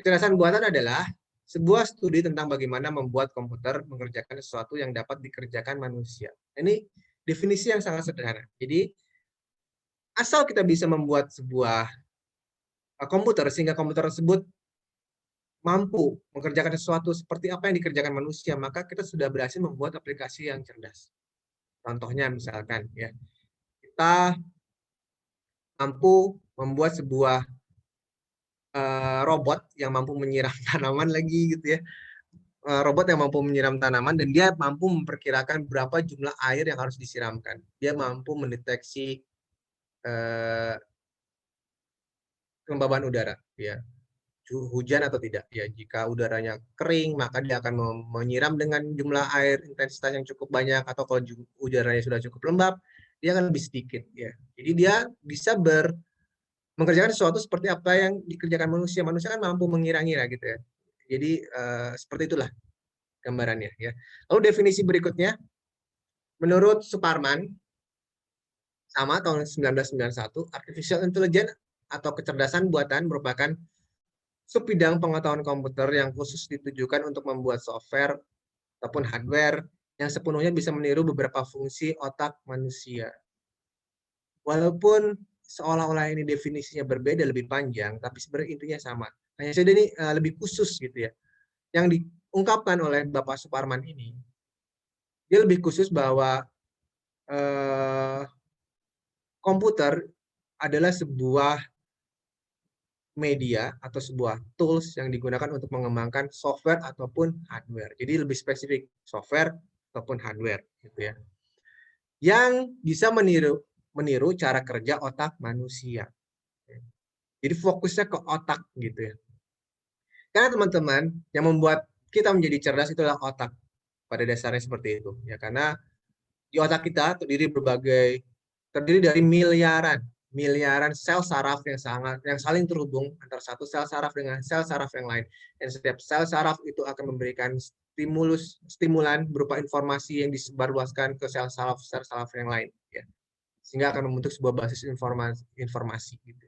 Kecerdasan buatan adalah sebuah studi tentang bagaimana membuat komputer mengerjakan sesuatu yang dapat dikerjakan manusia. Ini definisi yang sangat sederhana. Jadi asal kita bisa membuat sebuah komputer sehingga komputer tersebut mampu mengerjakan sesuatu seperti apa yang dikerjakan manusia, maka kita sudah berhasil membuat aplikasi yang cerdas. Contohnya misalkan ya, kita mampu membuat sebuah robot yang mampu menyiram tanaman lagi gitu ya. Robot yang mampu menyiram tanaman dan dia mampu memperkirakan berapa jumlah air yang harus disiramkan. Dia mampu mendeteksi kelembaban udara ya. Hujan atau tidak. Ya, jika udaranya kering, maka dia akan menyiram dengan jumlah air intensitas yang cukup banyak, atau kalau udaranya sudah cukup lembab, dia akan lebih sedikit. Ya. Jadi dia bisa mengerjakan sesuatu seperti apa yang dikerjakan manusia. Manusia kan mampu mengira-ngira gitu ya. Jadi seperti itulah gambarannya. Ya. Lalu definisi berikutnya, menurut Suparman, sama tahun 1991, artificial intelligence atau kecerdasan buatan merupakan subbidang pengetahuan komputer yang khusus ditujukan untuk membuat software ataupun hardware yang sepenuhnya bisa meniru beberapa fungsi otak manusia. Walaupun seolah-olah ini definisinya berbeda lebih panjang, tapi sebenarnya intinya sama. Hanya saja ini lebih khusus gitu ya. Yang diungkapkan oleh Bapak Suparman ini, dia lebih khusus bahwa komputer adalah sebuah media atau sebuah tools yang digunakan untuk mengembangkan software ataupun hardware. Jadi lebih spesifik software ataupun hardware gitu ya. Yang bisa meniru cara kerja otak manusia. Jadi fokusnya ke otak gitu ya. Karena teman-teman yang membuat kita menjadi cerdas itulah otak. Pada dasarnya seperti itu ya, karena di otak kita terdiri dari miliaran sel saraf yang saling terhubung antara satu sel saraf dengan sel saraf yang lain. Dan setiap sel saraf itu akan memberikan stimulan berupa informasi yang disebarluaskan ke sel saraf yang lain ya. Sehingga akan membentuk sebuah basis informasi gitu.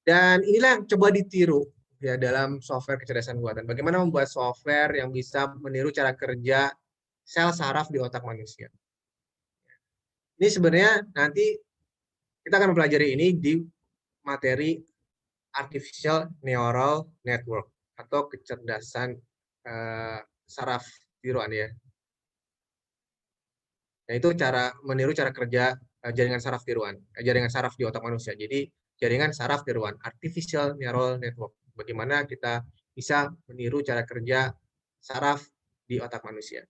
Dan inilah yang coba ditiru ya dalam software kecerdasan buatan. Bagaimana membuat software yang bisa meniru cara kerja sel saraf di otak manusia. Ini sebenarnya nanti kita akan mempelajari ini di materi Artificial Neural Network atau kecerdasan saraf tiruan ya. Nah, itu meniru cara kerja jaringan saraf tiruan, jaringan saraf di otak manusia. Jadi jaringan saraf tiruan, Artificial Neural Network. Bagaimana kita bisa meniru cara kerja saraf di otak manusia.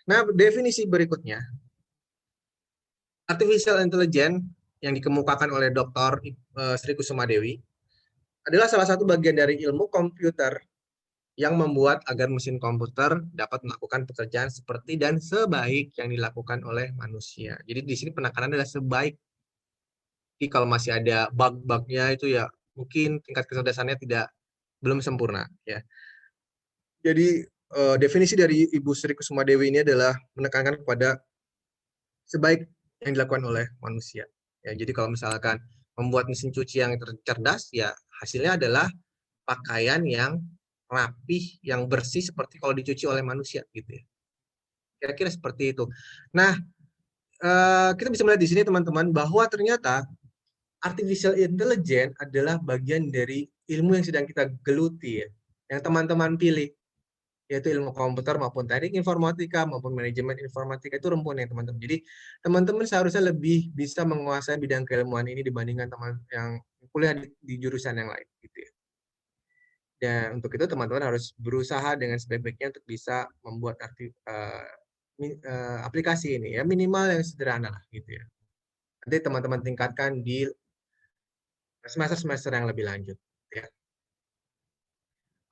Nah, definisi berikutnya, artificial intelligence yang dikemukakan oleh Dr. Sri Kusuma Dewi adalah salah satu bagian dari ilmu komputer yang membuat agar mesin komputer dapat melakukan pekerjaan seperti dan sebaik yang dilakukan oleh manusia. Jadi di sini penekanan adalah sebaik. Jadi kalau masih ada bug-bugnya itu ya mungkin tingkat kecerdasannya belum sempurna ya. Jadi definisi dari Ibu Sri Kusuma Dewi ini adalah menekankan kepada sebaik yang dilakukan oleh manusia. Ya, jadi kalau misalkan membuat mesin cuci yang cerdas, ya hasilnya adalah pakaian yang rapih, yang bersih seperti kalau dicuci oleh manusia, gitu ya. Kira-kira seperti itu. Nah, kita bisa melihat di sini teman-teman bahwa ternyata artificial intelligence adalah bagian dari ilmu yang sedang kita geluti ya, yang teman-teman pilih, yaitu ilmu komputer maupun teknik informatika maupun manajemen informatika itu rumpun ya teman-teman. Jadi teman-teman seharusnya lebih bisa menguasai bidang keilmuan ini dibandingkan teman yang kuliah di jurusan yang lain gitu ya. Dan untuk itu teman-teman harus berusaha dengan sebaik-baiknya untuk bisa membuat aplikasi ini ya, minimal yang sederhana lah gitu ya. Nanti teman-teman tingkatkan di semester-semester yang lebih lanjut ya.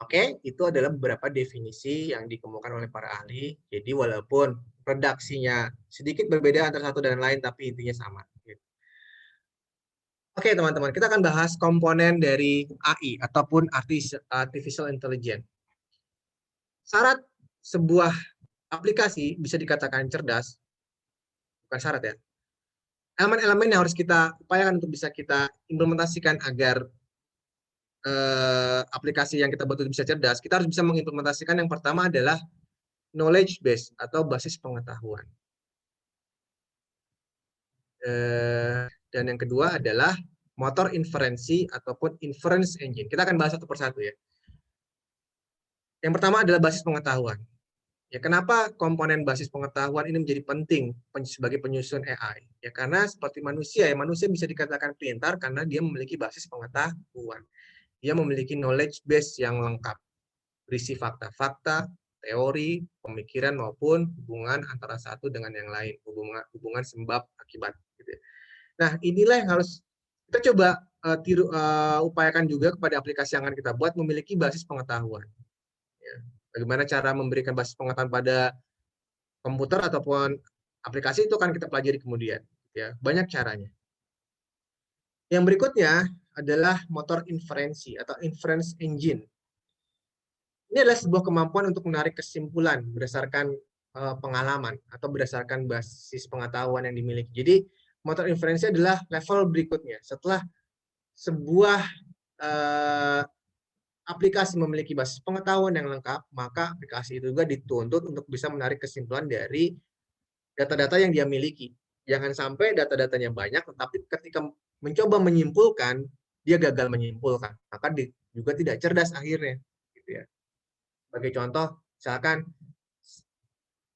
Oke, itu adalah beberapa definisi yang dikemukakan oleh para ahli. Jadi walaupun redaksinya sedikit berbeda antara satu dan lain, tapi intinya sama. Oke, teman-teman, kita akan bahas komponen dari AI ataupun Artificial Intelligence. Syarat sebuah aplikasi bisa dikatakan cerdas, bukan syarat ya. Elemen-elemen yang harus kita upayakan untuk bisa kita implementasikan agar aplikasi yang kita buat itu bisa cerdas, kita harus bisa mengimplementasikan yang pertama adalah knowledge base atau basis pengetahuan. Dan yang kedua adalah motor inferensi ataupun inference engine. Kita akan bahas satu persatu ya. Yang pertama adalah basis pengetahuan. Ya, kenapa komponen basis pengetahuan ini menjadi penting sebagai penyusun AI? Ya, karena seperti manusia, ya manusia bisa dikatakan pintar karena dia memiliki basis pengetahuan. Dia memiliki knowledge base yang lengkap, berisi fakta-fakta, teori, pemikiran maupun hubungan antara satu dengan yang lain, hubungan sebab akibat. Gitu. Nah, inilah yang harus kita coba upayakan juga kepada aplikasi yang akan kita buat memiliki basis pengetahuan. Ya. Bagaimana cara memberikan basis pengetahuan pada komputer ataupun aplikasi itu akan kita pelajari kemudian. Ya, banyak caranya. Yang berikutnya adalah motor inferensi atau inference engine. Ini adalah sebuah kemampuan untuk menarik kesimpulan berdasarkan pengalaman atau berdasarkan basis pengetahuan yang dimiliki. Jadi motor inferensi adalah level berikutnya. Setelah sebuah aplikasi memiliki basis pengetahuan yang lengkap, maka aplikasi itu juga dituntut untuk bisa menarik kesimpulan dari data-data yang dia miliki. Jangan sampai data-datanya banyak, tetapi ketika mencoba menyimpulkan, dia gagal menyimpulkan. Maka juga tidak cerdas akhirnya. Gitu ya. Sebagai contoh, misalkan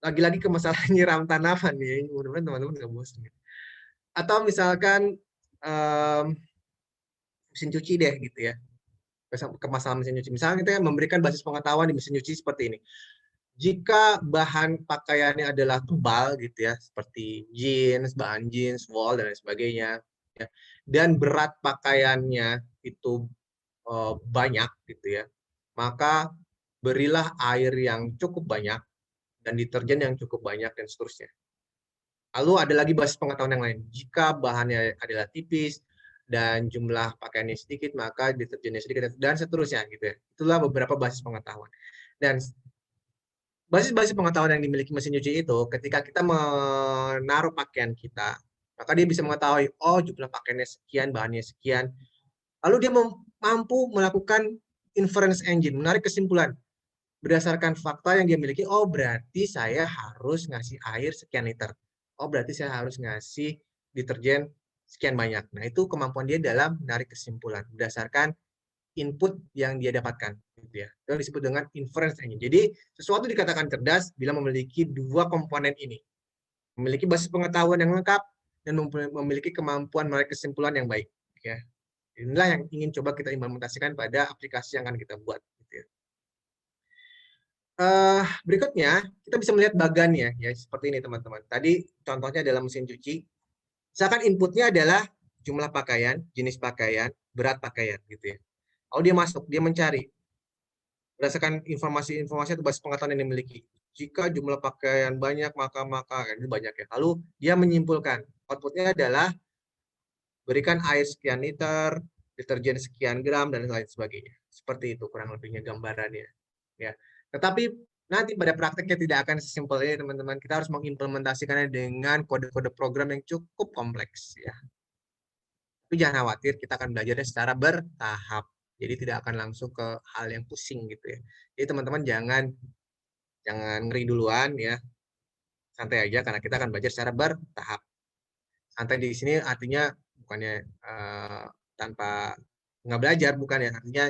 lagi-lagi ke masalah nyiram tanaman nih, mudah-mudahan teman-teman nggak bosan. Atau misalkan mesin cuci deh gitu ya, ke masalah mesin cuci. Misalnya kita memberikan basis pengetahuan di mesin cuci seperti ini. Jika bahan pakaiannya adalah tebal gitu ya, seperti jeans, bahan jeans, wool dan lain sebagainya, ya, dan berat pakaiannya itu banyak gitu ya, maka berilah air yang cukup banyak dan deterjen yang cukup banyak dan seterusnya. Lalu ada lagi basis pengetahuan yang lain. Jika bahannya adalah tipis dan jumlah pakaiannya sedikit, maka deterjennya sedikit dan seterusnya gitu ya. Itulah beberapa basis pengetahuan. Dan basis-basis pengetahuan yang dimiliki mesin cuci itu, ketika kita menaruh pakaian kita, maka dia bisa mengetahui, oh jumlah pakaiannya sekian, bahannya sekian. Lalu dia mampu melakukan inference engine, menarik kesimpulan. Berdasarkan fakta yang dia miliki, oh berarti saya harus ngasih air sekian liter. Oh berarti saya harus ngasih deterjen sekian banyak. Nah itu kemampuan dia dalam menarik kesimpulan berdasarkan input yang dia dapatkan. Gitu ya. Itu disebut dengan inference engine. Jadi sesuatu dikatakan cerdas bila memiliki dua komponen ini. Memiliki basis pengetahuan yang lengkap dan memiliki kemampuan menarik kesimpulan yang baik. Ya. Inilah yang ingin coba kita implementasikan pada aplikasi yang akan kita buat. Gitu ya. Berikutnya kita bisa melihat bagannya ya seperti ini teman-teman. Tadi contohnya adalah mesin cuci. Misalkan inputnya adalah jumlah pakaian, jenis pakaian, berat pakaian gitu ya. Lalu dia masuk, dia mencari berdasarkan informasi-informasi atau basis pengetahuan yang dimiliki. Jika jumlah pakaian banyak maka itu banyak ya. Lalu dia menyimpulkan outputnya adalah berikan air sekian liter, deterjen sekian gram dan lain sebagainya. Seperti itu kurang lebihnya gambarannya. Ya. Tetapi nanti pada prakteknya tidak akan sesimpel ini teman-teman. Kita harus mengimplementasikannya dengan kode-kode program yang cukup kompleks ya. Tapi jangan khawatir, kita akan belajarnya secara bertahap. Jadi tidak akan langsung ke hal yang pusing gitu ya. Jadi teman-teman jangan ngeri duluan ya. Santai aja karena kita akan belajar secara bertahap. Santai di sini artinya bukannya tanpa nggak belajar, bukan ya. Artinya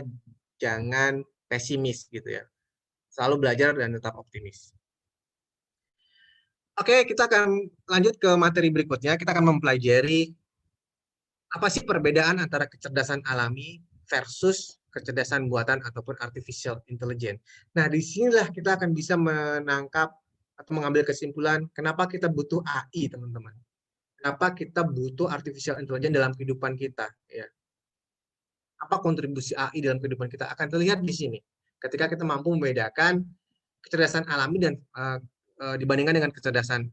jangan pesimis gitu ya. Selalu belajar dan tetap optimis. Oke, kita akan lanjut ke materi berikutnya. Kita akan mempelajari apa sih perbedaan antara kecerdasan alami versus kecerdasan buatan ataupun artificial intelligence. Nah, disinilah kita akan bisa menangkap atau mengambil kesimpulan kenapa kita butuh AI, teman-teman. Kenapa kita butuh artificial intelligence dalam kehidupan kita. Ya. Apa kontribusi AI dalam kehidupan kita akan terlihat di sini. Ketika kita mampu membedakan kecerdasan alami dan dibandingkan dengan kecerdasan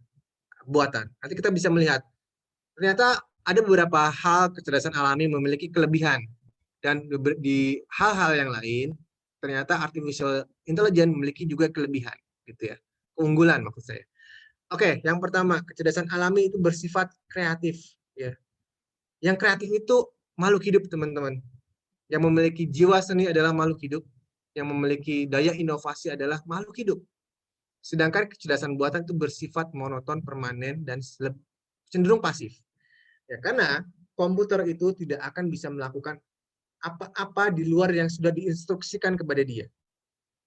buatan. Nanti kita bisa melihat ternyata ada beberapa hal kecerdasan alami memiliki kelebihan dan di hal-hal yang lain ternyata artificial intelligence memiliki juga kelebihan gitu ya. Keunggulan maksud saya. Oke, yang pertama, kecerdasan alami itu bersifat kreatif ya. Yang kreatif itu makhluk hidup, teman-teman. Yang memiliki jiwa seni adalah makhluk hidup, yang memiliki daya inovasi adalah makhluk hidup. Sedangkan kecerdasan buatan itu bersifat monoton, permanen, dan cenderung pasif. Ya, karena komputer itu tidak akan bisa melakukan apa-apa di luar yang sudah diinstruksikan kepada dia.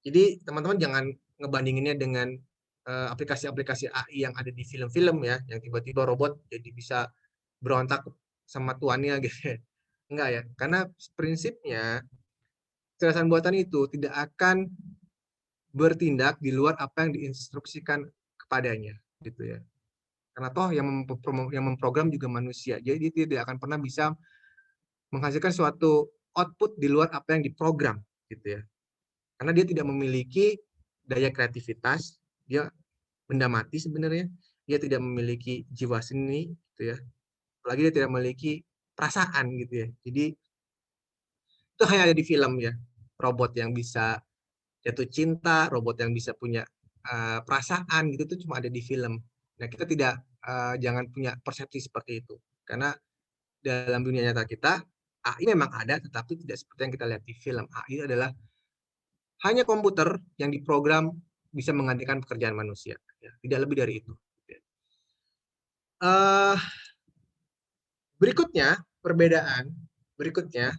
Jadi teman-teman jangan ngebandinginnya dengan aplikasi-aplikasi AI yang ada di film-film ya, yang tiba-tiba robot jadi bisa berontak sama tuannya gitu. Enggak ya, karena prinsipnya kecerdasan buatan itu tidak akan bertindak di luar apa yang diinstruksikan kepadanya gitu ya. Karena toh yang memprogram juga manusia. Jadi dia tidak akan pernah bisa menghasilkan suatu output di luar apa yang diprogram gitu ya. Karena dia tidak memiliki daya kreativitas, dia benda mati sebenarnya. Dia tidak memiliki jiwa seni gitu ya. Apalagi dia tidak memiliki perasaan gitu ya. Jadi itu hanya ada di film ya. Robot yang bisa jatuh cinta, robot yang bisa punya perasaan gitu tuh cuma ada di film. Nah, kita tidak jangan punya persepsi seperti itu. Karena dalam dunia nyata kita, AI memang ada, tetapi tidak seperti yang kita lihat di film. AI adalah hanya komputer yang diprogram bisa menggantikan pekerjaan manusia. Ya, tidak lebih dari itu. Uh, berikutnya, perbedaan berikutnya,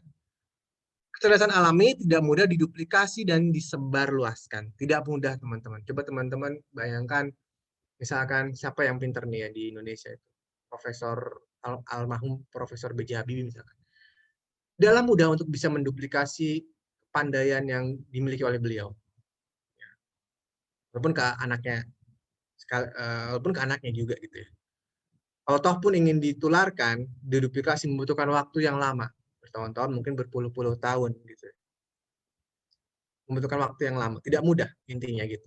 kecerdasan alami tidak mudah diduplikasi dan disebarluaskan. Tidak mudah, teman-teman. Coba teman-teman bayangkan, misalkan siapa yang pinter nih ya di Indonesia itu. Almarhum Profesor B.J. Habibie misalkan. Dalam mudah untuk bisa menduplikasi kepandaian yang dimiliki oleh beliau. Walaupun ke anaknya, walaupun ke anaknya juga gitu ya. Kalau toh pun ingin ditularkan, diduplikasi membutuhkan waktu yang lama. Bertahun-tahun, mungkin berpuluh-puluh tahun gitu. Membutuhkan waktu yang lama. Tidak mudah intinya gitu.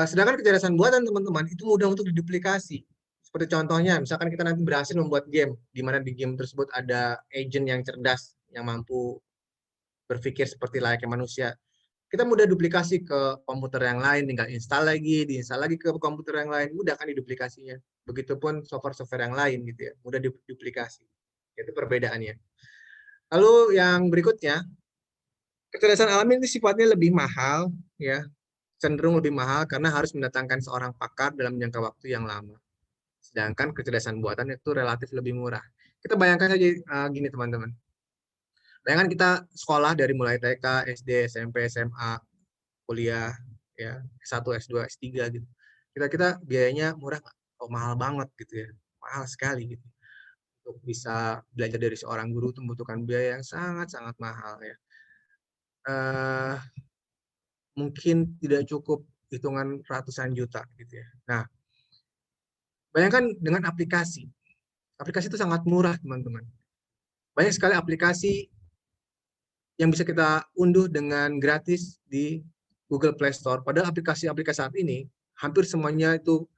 Sedangkan kecerdasan buatan teman-teman itu mudah untuk diduplikasi. Seperti contohnya, misalkan kita nanti berhasil membuat game, di mana di game tersebut ada agent yang cerdas, yang mampu berpikir seperti layaknya manusia. Kita mudah duplikasi ke komputer yang lain, tinggal install lagi, diinstal lagi ke komputer yang lain, mudah kan diduplikasinya. Begitupun software-software yang lain gitu ya, mudah diduplikasi. Itu perbedaannya. Lalu yang berikutnya, kecerdasan alami ini sifatnya lebih mahal, ya, cenderung lebih mahal karena harus mendatangkan seorang pakar dalam jangka waktu yang lama. Sedangkan kecerdasan buatan itu relatif lebih murah. Kita bayangkan saja gini teman-teman. Bayangkan kita sekolah dari mulai TK, SD, SMP, SMA, kuliah, ya S1, S2, S3 gitu. Kita biayanya murah, oh, mahal banget gitu ya, mahal sekali gitu. Untuk bisa belajar dari seorang guru itu membutuhkan biaya yang sangat-sangat mahal ya. Mungkin tidak cukup hitungan ratusan juta gitu ya. Nah, bayangkan dengan aplikasi. Aplikasi itu sangat murah, teman-teman. Banyak sekali aplikasi yang bisa kita unduh dengan gratis di Google Play Store. Padahal aplikasi-aplikasi saat ini hampir semuanya itu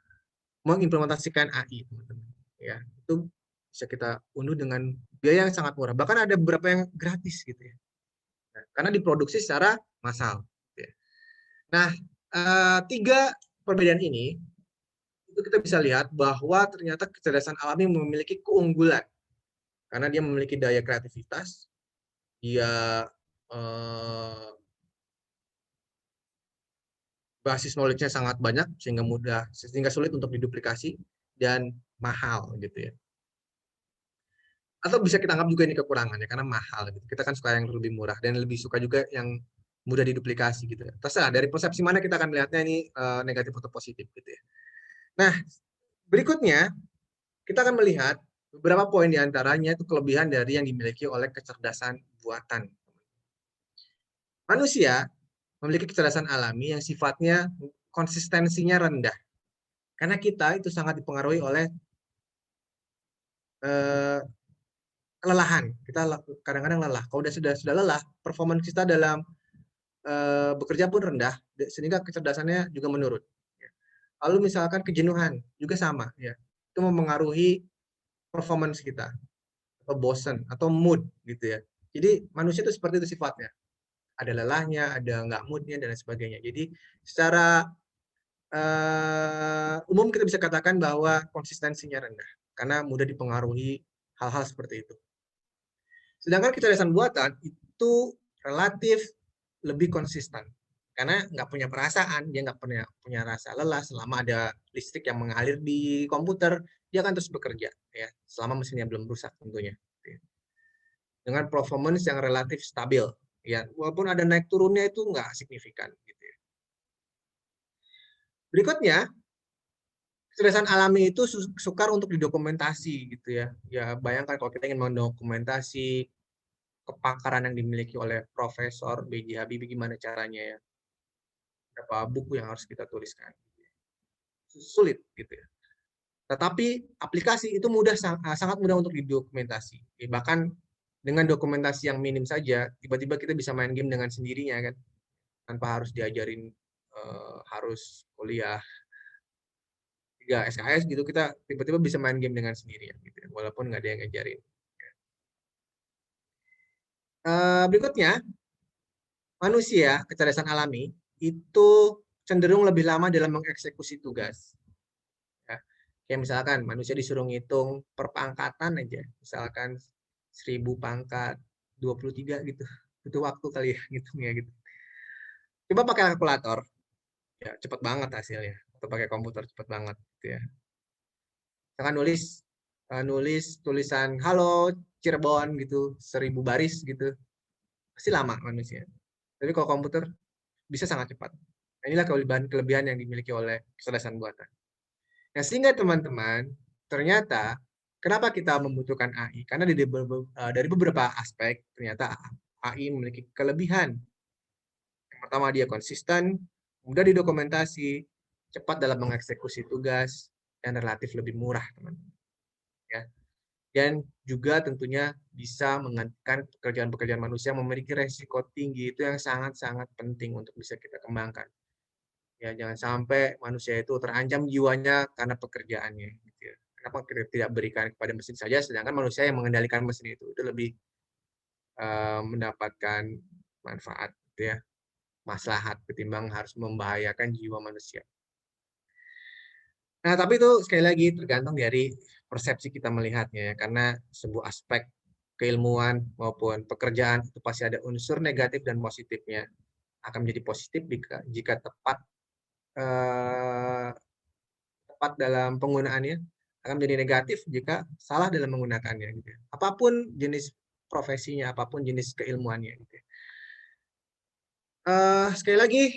mengimplementasikan AI, teman-teman. Ya, itu bisa kita unduh dengan biaya yang sangat murah. Bahkan ada beberapa yang gratis gitu ya. Nah, karena diproduksi secara massal. Gitu ya. Nah, tiga perbedaan ini itu kita bisa lihat bahwa ternyata kecerdasan alami memiliki keunggulan karena dia memiliki daya kreativitas, dia basis knowledge-nya sangat banyak sehingga sulit untuk diduplikasi dan mahal gitu ya. Atau bisa kita anggap juga ini kekurangannya karena mahal gitu. Kita kan suka yang lebih murah dan lebih suka juga yang mudah diduplikasi gitu ya. Terserah dari persepsi mana kita akan melihatnya ini negatif atau positif gitu ya. Nah, berikutnya kita akan melihat beberapa poin diantaranya itu kelebihan dari yang dimiliki oleh kecerdasan buatan. Manusia memiliki kecerdasan alami yang sifatnya konsistensinya rendah. Karena kita itu sangat dipengaruhi oleh kelelahan. Kita kadang-kadang lelah. Kalau sudah lelah, performance kita dalam bekerja pun rendah, sehingga kecerdasannya juga menurun. Lalu misalkan kejenuhan juga sama, ya, itu mempengaruhi performance kita, atau bosan, atau mood, gitu ya. Jadi manusia itu seperti itu sifatnya. Ada lelahnya, ada nggak moodnya dan lain sebagainya. Jadi secara umum kita bisa katakan bahwa konsistensinya rendah, karena mudah dipengaruhi hal-hal seperti itu. Sedangkan kecerdasan buatan itu relatif lebih konsisten karena nggak punya perasaan, dia nggak punya rasa lelah selama ada listrik yang mengalir di komputer, dia akan terus bekerja ya selama mesinnya belum rusak tentunya. Dengan performance yang relatif stabil ya, walaupun ada naik turunnya itu nggak signifikan gitu ya. Berikutnya, kecerdasan alami itu sukar untuk didokumentasi gitu ya. Ya bayangkan kalau kita ingin mendokumentasi kepakaran yang dimiliki oleh Profesor B.J. Habibie gimana caranya ya, berapa buku yang harus kita tuliskan, sulit gitu ya. Tetapi aplikasi itu sangat mudah untuk didokumentasi. Bahkan dengan dokumentasi yang minim saja, tiba-tiba kita bisa main game dengan sendirinya kan, tanpa harus diajarin harus kuliah 3 SKS gitu, kita tiba-tiba bisa main game dengan sendirinya gitu ya, walaupun nggak ada yang ngajarin. Berikutnya, manusia kecerdasan alami itu cenderung lebih lama dalam mengeksekusi tugas. Ya. Kayak misalkan manusia disuruh ngitung per pangkatan aja, misalkan 1000 pangkat 23 gitu, butuh waktu kali ya ngitungnya gitu. Coba pakai kalkulator, ya cepet banget hasilnya. Atau pakai komputer cepet banget gitu ya. Misalkan nulis tulisan halo Cirebon gitu 1000 baris gitu, pasti lama manusia. Tapi kalau komputer bisa sangat cepat. Nah, inilah kelebihan yang dimiliki oleh kecerdasan buatan. Nah, sehingga teman-teman, ternyata kenapa kita membutuhkan AI? Karena dari beberapa aspek, ternyata AI memiliki kelebihan. Yang pertama, dia konsisten, mudah didokumentasi, cepat dalam mengeksekusi tugas, dan relatif lebih murah, teman-teman. Ya. Dan juga tentunya bisa menggantikan pekerjaan-pekerjaan manusia yang memiliki resiko tinggi, itu yang sangat-sangat penting untuk bisa kita kembangkan. Ya, jangan sampai manusia itu terancam jiwanya karena pekerjaannya. Gitu ya. Kenapa kita tidak berikan kepada mesin saja, sedangkan manusia yang mengendalikan mesin itu lebih mendapatkan manfaat, gitu ya, maslahat ketimbang harus membahayakan jiwa manusia. Nah, tapi itu sekali lagi tergantung dari persepsi kita melihatnya, ya, karena sebuah aspek keilmuan maupun pekerjaan itu pasti ada unsur negatif dan positifnya. Akan menjadi positif jika tepat dalam penggunaannya, akan menjadi negatif jika salah dalam menggunakannya. Gitu. Apapun jenis profesinya, apapun jenis keilmuannya. Gitu. Sekali lagi,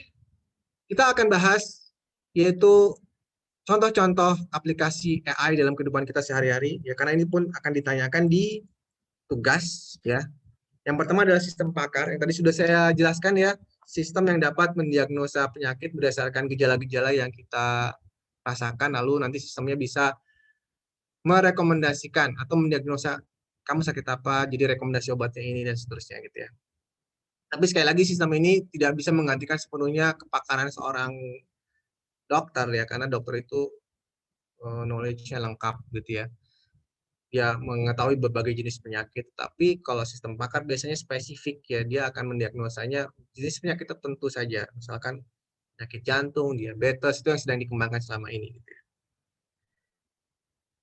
kita akan bahas yaitu contoh-contoh aplikasi AI dalam kehidupan kita sehari-hari. Ya, karena ini pun akan ditanyakan di tugas. Ya. Yang pertama adalah sistem pakar. Yang tadi sudah saya jelaskan ya, sistem yang dapat mendiagnosa penyakit berdasarkan gejala-gejala yang kita rasakan, lalu nanti sistemnya bisa merekomendasikan atau mendiagnosa kamu sakit apa, jadi rekomendasi obatnya ini dan seterusnya gitu ya. Tapi sekali lagi sistem ini tidak bisa menggantikan sepenuhnya kepakaran seorang dokter ya, karena dokter itu knowledge-nya lengkap gitu ya. Dia mengetahui berbagai jenis penyakit, tapi kalau sistem pakar biasanya spesifik ya, dia akan mendiagnosanya jenis penyakit tertentu saja, misalkan penyakit jantung, diabetes, itu yang sedang dikembangkan selama ini gitu ya.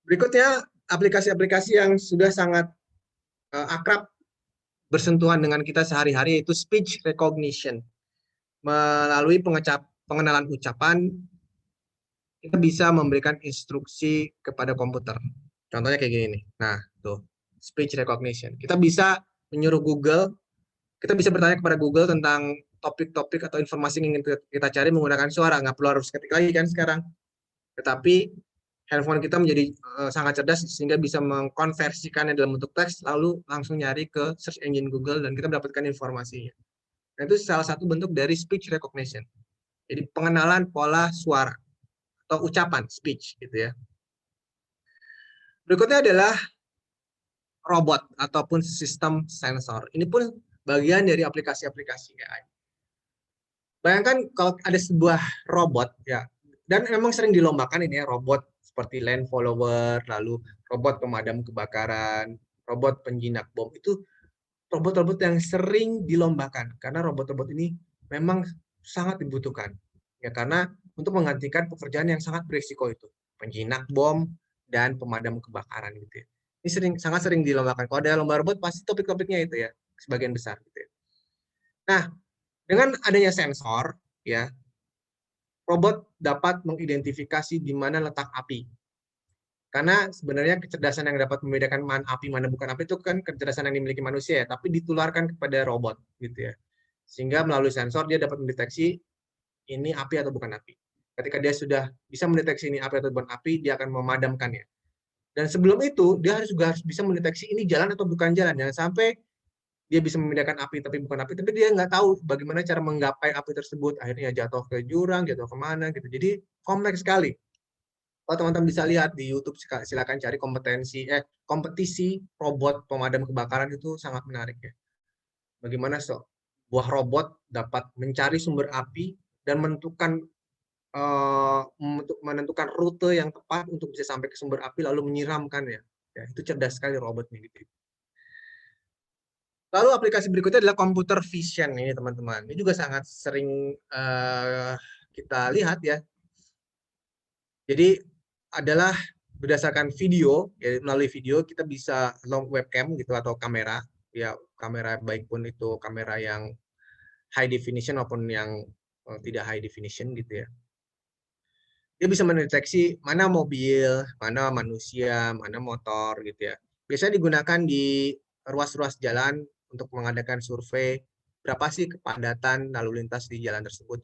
Berikutnya aplikasi-aplikasi yang sudah sangat akrab bersentuhan dengan kita sehari-hari, yaitu speech recognition. Melalui pengenalan ucapan, kita bisa memberikan instruksi kepada komputer. Contohnya kayak gini nih. Nah, tuh, speech recognition. Kita bisa menyuruh Google, kita bisa bertanya kepada Google tentang topik-topik atau informasi yang ingin kita cari menggunakan suara. Nggak perlu harus ketik lagi kan sekarang. Tetapi handphone kita menjadi sangat cerdas sehingga bisa mengkonversikannya dalam bentuk teks, lalu langsung nyari ke search engine Google dan kita mendapatkan informasinya. Nah, itu salah satu bentuk dari speech recognition. Jadi pengenalan pola suara atau ucapan speech gitu ya. Berikutnya adalah robot ataupun sistem sensor. Ini pun bagian dari aplikasi-aplikasi AI. Bayangkan kalau ada sebuah robot ya, dan memang sering dilombakan ini ya, robot seperti land follower, lalu robot pemadam kebakaran, robot penjinak bom, itu robot-robot yang sering dilombakan karena robot-robot ini memang sangat dibutuhkan ya, karena untuk menggantikan pekerjaan yang sangat berisiko itu, penjinak bom dan pemadam kebakaran gitu ya. Ini sangat sering dilombakan. Kalau ada lomba robot pasti topik-topiknya itu ya, sebagian besar gitu ya. Nah, dengan adanya sensor ya, robot dapat mengidentifikasi di mana letak api. Karena sebenarnya kecerdasan yang dapat membedakan mana api mana bukan api itu kan kecerdasan yang dimiliki manusia ya, tapi ditularkan kepada robot gitu ya. Sehingga melalui sensor dia dapat mendeteksi ini api atau bukan api. Ketika dia sudah bisa mendeteksi ini api atau bukan api, dia akan memadamkannya. Dan sebelum itu dia juga harus bisa mendeteksi ini jalan atau bukan jalan. Jangan sampai dia bisa membedakan api tapi bukan api, tapi dia nggak tahu bagaimana cara menggapai api tersebut. Akhirnya jatuh ke jurang, jatuh kemana gitu. Jadi kompleks sekali. Kalau teman-teman bisa lihat di YouTube, silakan cari kompetisi robot pemadam kebakaran, itu sangat menarik ya. Bagaimana sebuah robot dapat mencari sumber api dan menentukan rute yang tepat untuk bisa sampai ke sumber api lalu menyiramkan ya. Itu cerdas sekali robotnya gitu. Lalu aplikasi berikutnya adalah computer vision ini teman-teman. Ini juga sangat sering kita lihat ya. Jadi adalah berdasarkan video, ya, melalui video kita bisa long webcam gitu atau kamera, ya kamera baik pun itu kamera yang high definition maupun yang tidak high definition gitu ya. Dia bisa mendeteksi mana mobil, mana manusia, mana motor gitu ya. Biasanya digunakan di ruas-ruas jalan untuk mengadakan survei berapa sih kepadatan lalu lintas di jalan tersebut.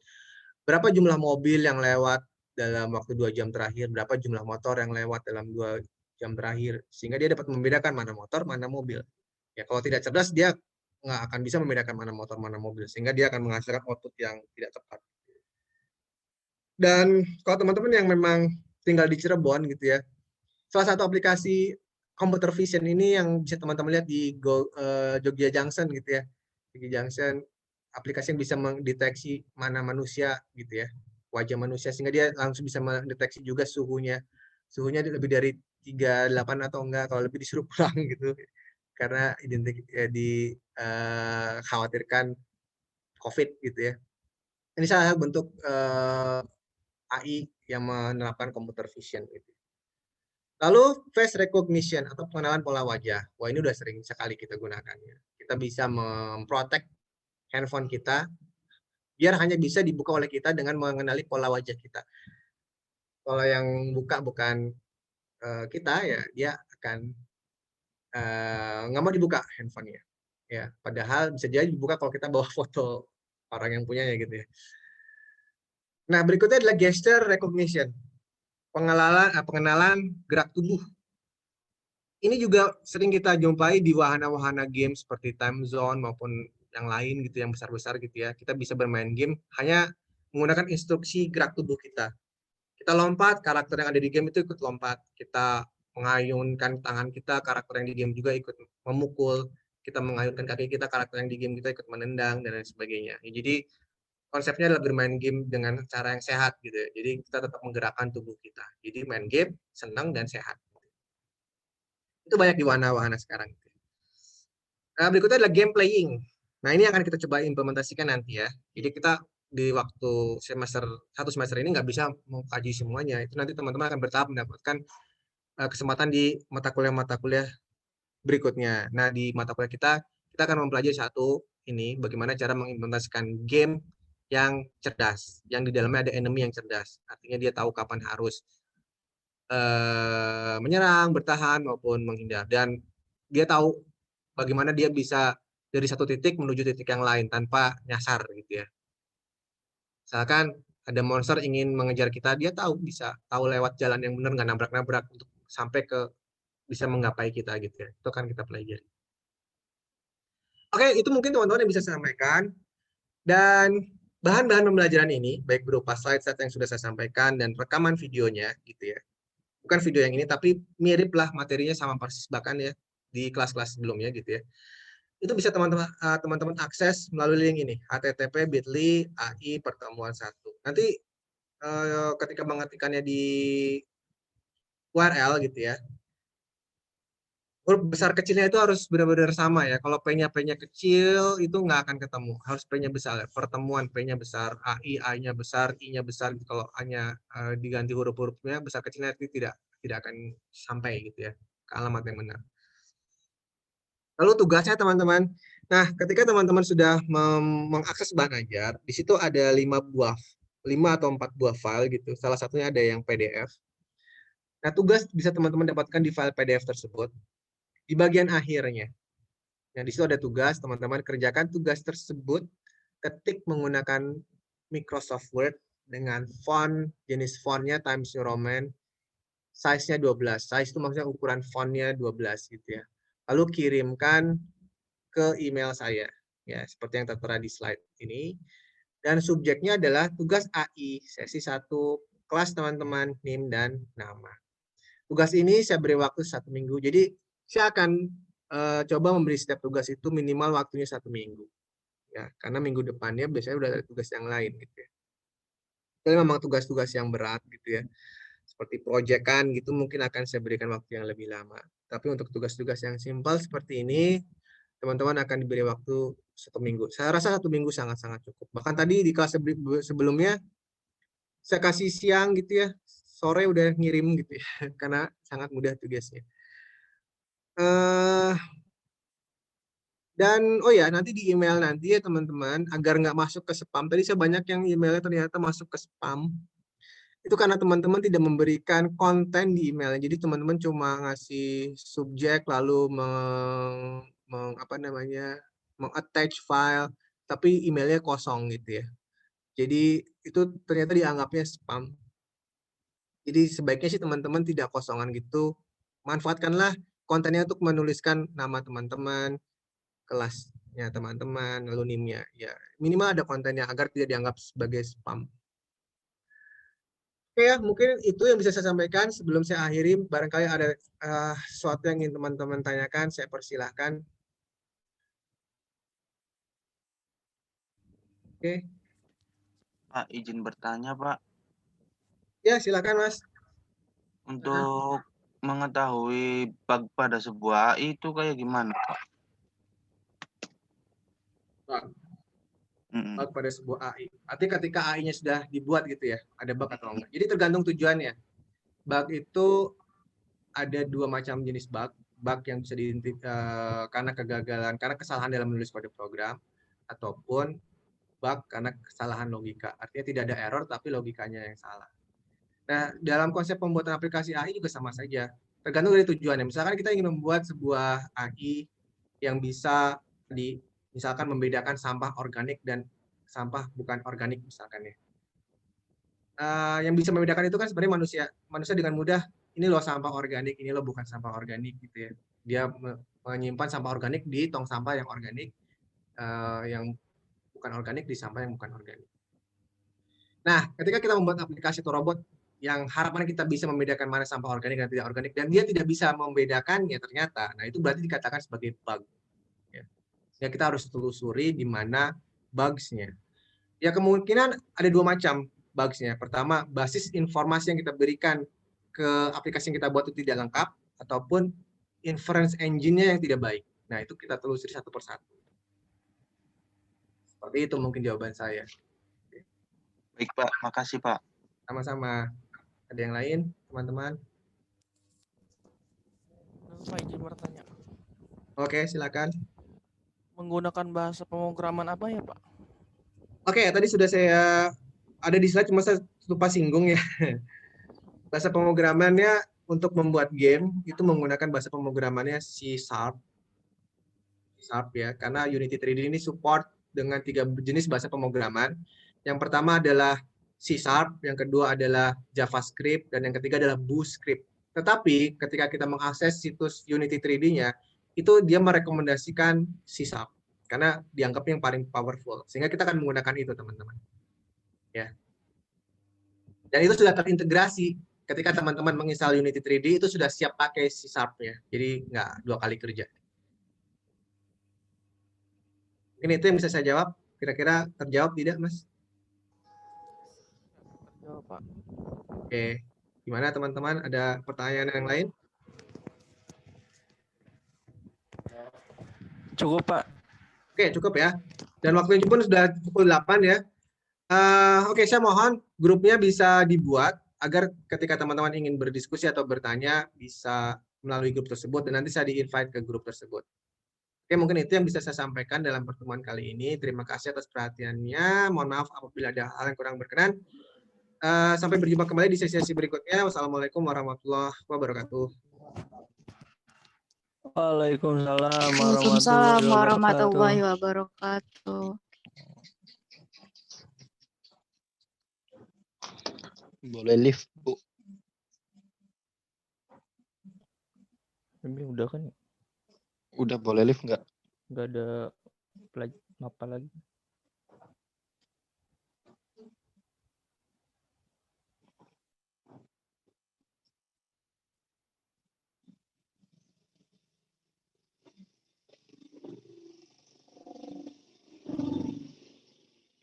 Berapa jumlah mobil yang lewat dalam waktu 2 jam terakhir, berapa jumlah motor yang lewat dalam 2 jam terakhir, sehingga dia dapat membedakan mana motor, mana mobil. Ya, kalau tidak cerdas dia nggak akan bisa membedakan mana motor, mana mobil, sehingga dia akan menghasilkan output yang tidak tepat. Dan kalau teman-teman yang memang tinggal di Cirebon gitu ya, salah satu aplikasi computer vision ini yang bisa teman-teman lihat di Jogja Junction gitu ya. Jogja Junction, aplikasi yang bisa mendeteksi mana manusia gitu ya, wajah manusia, sehingga dia langsung bisa mendeteksi juga suhunya. Suhunya lebih dari 38 atau enggak, kalau lebih disuruh pulang gitu. Karena dikhawatirkan COVID gitu ya. Ini salah satu bentuk AI yang menerapkan computer vision gitu. Lalu face recognition atau pengenalan pola wajah. Wah, ini udah sering sekali kita gunakan ya. Kita bisa memprotek handphone kita biar hanya bisa dibuka oleh kita dengan mengenali pola wajah kita. Kalau yang buka bukan kita ya, dia akan nggak mau dibuka handphonenya. Ya, padahal bisa jadi dibuka kalau kita bawa foto orang yang punyanya gitu ya. Nah, berikutnya adalah gesture recognition. Pengenalan gerak tubuh. Ini juga sering kita jumpai di wahana-wahana game seperti time zone maupun yang lain gitu, yang besar-besar gitu ya. Kita bisa bermain game hanya menggunakan instruksi gerak tubuh kita. Kita lompat, karakter yang ada di game itu ikut lompat. Kita mengayunkan tangan kita, karakter yang di game juga ikut memukul. Kita mengayunkan kaki kita, karakter yang di game kita ikut menendang, dan lain sebagainya. Ya, jadi konsepnya adalah bermain game dengan cara yang sehat gitu ya. Jadi kita tetap menggerakkan tubuh kita. Jadi main game senang dan sehat. Itu banyak di wahana-wahana sekarang. Nah, berikutnya adalah game playing. Nah, ini akan kita coba implementasikan nanti ya. Jadi kita di waktu satu semester ini nggak bisa mengkaji semuanya. Itu nanti teman-teman akan bertahap mendapatkan kesempatan di mata kuliah berikutnya. Nah, di mata kuliah kita akan mempelajari satu ini bagaimana cara mengimplementasikan game yang cerdas, yang di dalamnya ada enemy yang cerdas. Artinya dia tahu kapan harus menyerang, bertahan maupun menghindar, dan dia tahu bagaimana dia bisa dari satu titik menuju titik yang lain tanpa nyasar gitu ya. Misalkan ada monster ingin mengejar kita, dia bisa tahu lewat jalan yang benar, nggak nabrak-nabrak untuk sampai ke bisa menggapai kita gitu ya. Itu kan kita pelajari. Oke, itu mungkin teman-teman yang bisa saya sampaikan. Dan bahan-bahan pembelajaran ini, baik berupa slide-slide yang sudah saya sampaikan dan rekaman videonya gitu ya. Bukan video yang ini, tapi mirip lah materinya sama persis bahkan ya di kelas-kelas sebelumnya gitu ya. Itu bisa teman-teman akses melalui link ini, http://bit.ly/ai pertemuan 1. Nanti ketika mengetikkannya di URL gitu ya, huruf besar kecilnya itu harus benar-benar sama ya. Kalau P-nya kecil itu nggak akan ketemu. Harus P-nya besar. Pertemuan P-nya besar, AI, I-nya besar, I-nya besar. Kalau A-nya diganti huruf-hurufnya besar kecilnya itu tidak akan sampai gitu ya ke alamat yang benar. Lalu tugasnya teman-teman. Nah, ketika teman-teman sudah mengakses bahan ajar, di situ ada 5 atau 4 buah file gitu. Salah satunya ada yang PDF. Nah, tugas bisa teman-teman dapatkan di file PDF tersebut. Di bagian akhirnya. Nah, di situ ada tugas, teman-teman kerjakan tugas tersebut, ketik menggunakan Microsoft Word dengan jenis fontnya Times New Roman, size-nya 12. Size itu maksudnya ukuran fontnya 12 gitu ya. Lalu kirimkan ke email saya, ya seperti yang tertera di slide ini. Dan subjeknya adalah tugas AI, sesi 1, kelas teman-teman, NIM, dan nama. Tugas ini saya beri waktu 1 minggu, jadi saya akan coba memberi setiap tugas itu minimal waktunya 1 minggu. Ya, karena minggu depannya biasanya udah ada tugas yang lain gitu ya. Tapi memang tugas-tugas yang berat gitu ya. Seperti proyekan gitu mungkin akan saya berikan waktu yang lebih lama. Tapi untuk tugas-tugas yang simpel seperti ini, teman-teman akan diberi waktu 1 minggu. Saya rasa 1 minggu sangat-sangat cukup. Bahkan tadi di kelas sebelumnya saya kasih siang gitu ya, sore udah ngirim gitu ya, karena sangat mudah tugasnya. Dan oh ya, nanti di email nanti ya teman-teman, agar nggak masuk ke spam. Tadi saya banyak yang emailnya ternyata masuk ke spam. Itu karena teman-teman tidak memberikan konten di emailnya. Jadi teman-teman cuma ngasih subjek lalu apa namanya, meng-attach file, tapi emailnya kosong gitu ya. Jadi itu ternyata dianggapnya spam. Jadi sebaiknya sih teman-teman tidak kosongan gitu. Manfaatkanlah kontennya untuk menuliskan nama teman-teman, kelasnya teman-teman, lalu NIM-nya. Ya, minimal ada kontennya agar tidak dianggap sebagai spam. Oke ya, mungkin itu yang bisa saya sampaikan sebelum saya akhiri. Barangkali ada sesuatu yang ingin teman-teman tanyakan, saya persilahkan. Oke. Pak, izin bertanya, Pak. Ya, silakan Mas. Untuk mengetahui bug pada sebuah AI itu kayak gimana, Pak? Bug pada sebuah AI. Artinya ketika AI-nya sudah dibuat gitu ya, ada bug atau enggak. Jadi tergantung tujuannya. Bug itu ada dua macam jenis bug. Bug yang bisa karena kegagalan, karena kesalahan dalam menulis kode program, ataupun bug karena kesalahan logika. Artinya tidak ada error, tapi logikanya yang salah. Nah, dalam konsep pembuatan aplikasi AI juga sama saja. Tergantung dari tujuannya. Misalkan kita ingin membuat sebuah AI yang bisa misalkan membedakan sampah organik dan sampah bukan organik misalkan ya. Yang bisa membedakan itu kan sebenarnya manusia dengan mudah, ini loh sampah organik, ini loh bukan sampah organik gitu ya. Dia menyimpan sampah organik di tong sampah yang organik, yang bukan organik di sampah yang bukan organik. Nah, ketika kita membuat aplikasi atau robot yang harapannya kita bisa membedakan mana sampah organik dan tidak organik, dan dia tidak bisa membedakannya ternyata, nah itu berarti dikatakan sebagai bug. Ya, kita harus telusuri di mana bugs-nya. Ya, kemungkinan ada dua macam bugs-nya. Pertama, basis informasi yang kita berikan ke aplikasi yang kita buat itu tidak lengkap, ataupun inference engine-nya yang tidak baik. Nah, itu kita telusuri satu persatu. Seperti itu mungkin jawaban saya. Baik, Pak. Makasih, Pak. Sama-sama. Ada yang lain, teman-teman? Pak, izin bertanya. Oke, silakan. Menggunakan bahasa pemrograman apa ya, Pak? Oke, tadi sudah saya ada di slide, cuma saya lupa singgung ya. Bahasa pemrogramannya untuk membuat game itu menggunakan bahasa pemrogramannya C#. Ya, karena Unity 3D ini support dengan 3 jenis bahasa pemrograman. Yang pertama adalah C#, yang kedua adalah JavaScript, dan yang ketiga adalah Bootstrap. Tetapi ketika kita mengakses situs Unity 3D-nya, itu dia merekomendasikan C#, karena dianggap yang paling powerful. Sehingga kita akan menggunakan itu, teman-teman. Ya. Dan itu sudah terintegrasi. Ketika teman-teman menginstal Unity 3D, itu sudah siap pakai C# ya. Jadi nggak 2 kali kerja. Mungkin itu yang bisa saya jawab. Kira-kira terjawab tidak, Mas? Terjawab, Pak. Oke. Gimana teman-teman? Ada pertanyaan yang lain? Cukup, Pak. Oke, cukup ya. Dan waktunya pun sudah pukul 8 ya. Oke, saya mohon grupnya bisa dibuat agar ketika teman-teman ingin berdiskusi atau bertanya bisa melalui grup tersebut, dan nanti saya di-invite ke grup tersebut. Oke, mungkin itu yang bisa saya sampaikan dalam pertemuan kali ini. Terima kasih atas perhatiannya. Mohon maaf apabila ada hal yang kurang berkenan. Sampai berjumpa kembali di sesi berikutnya. Wassalamualaikum warahmatullahi wabarakatuh. Waalaikumsalam warahmatullahi wabarakatuh. Boleh lift, Bu. Ini udah kan? Udah boleh lift nggak? Nggak ada apa lagi.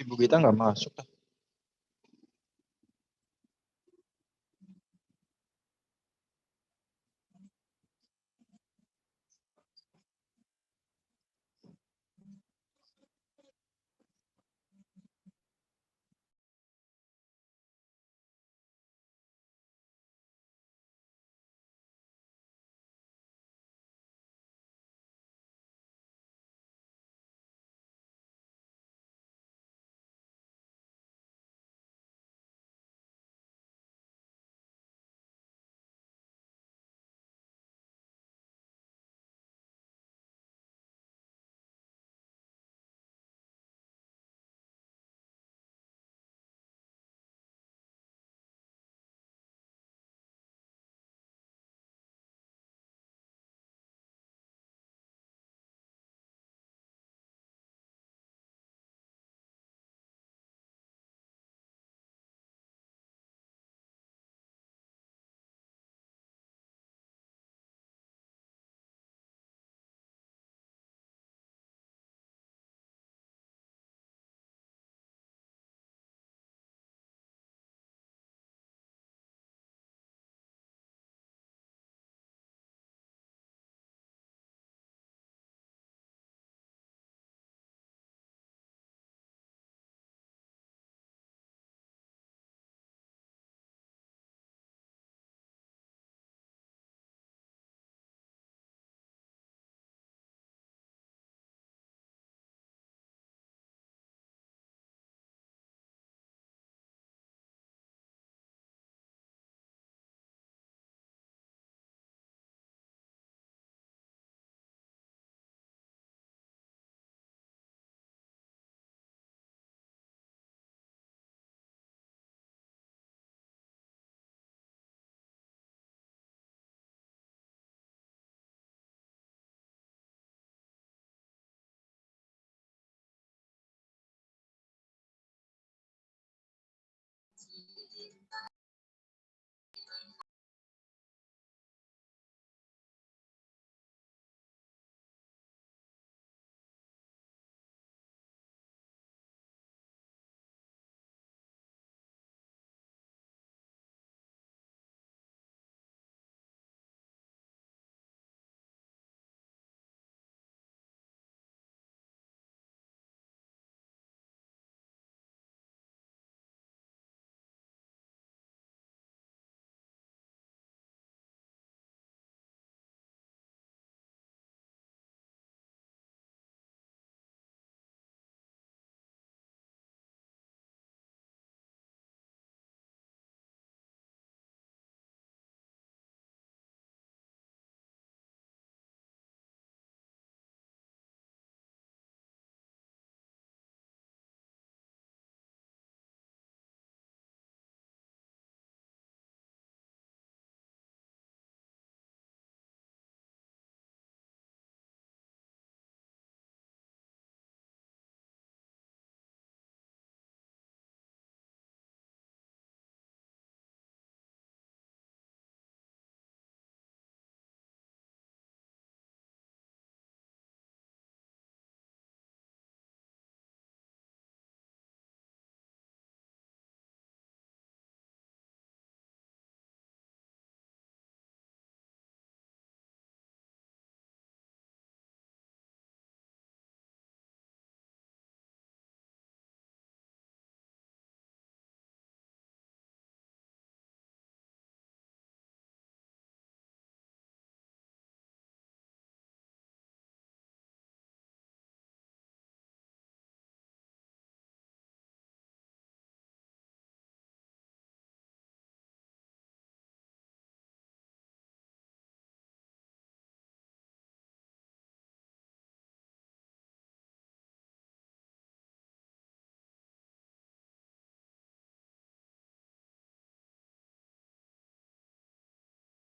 Ibu kita nggak masuk.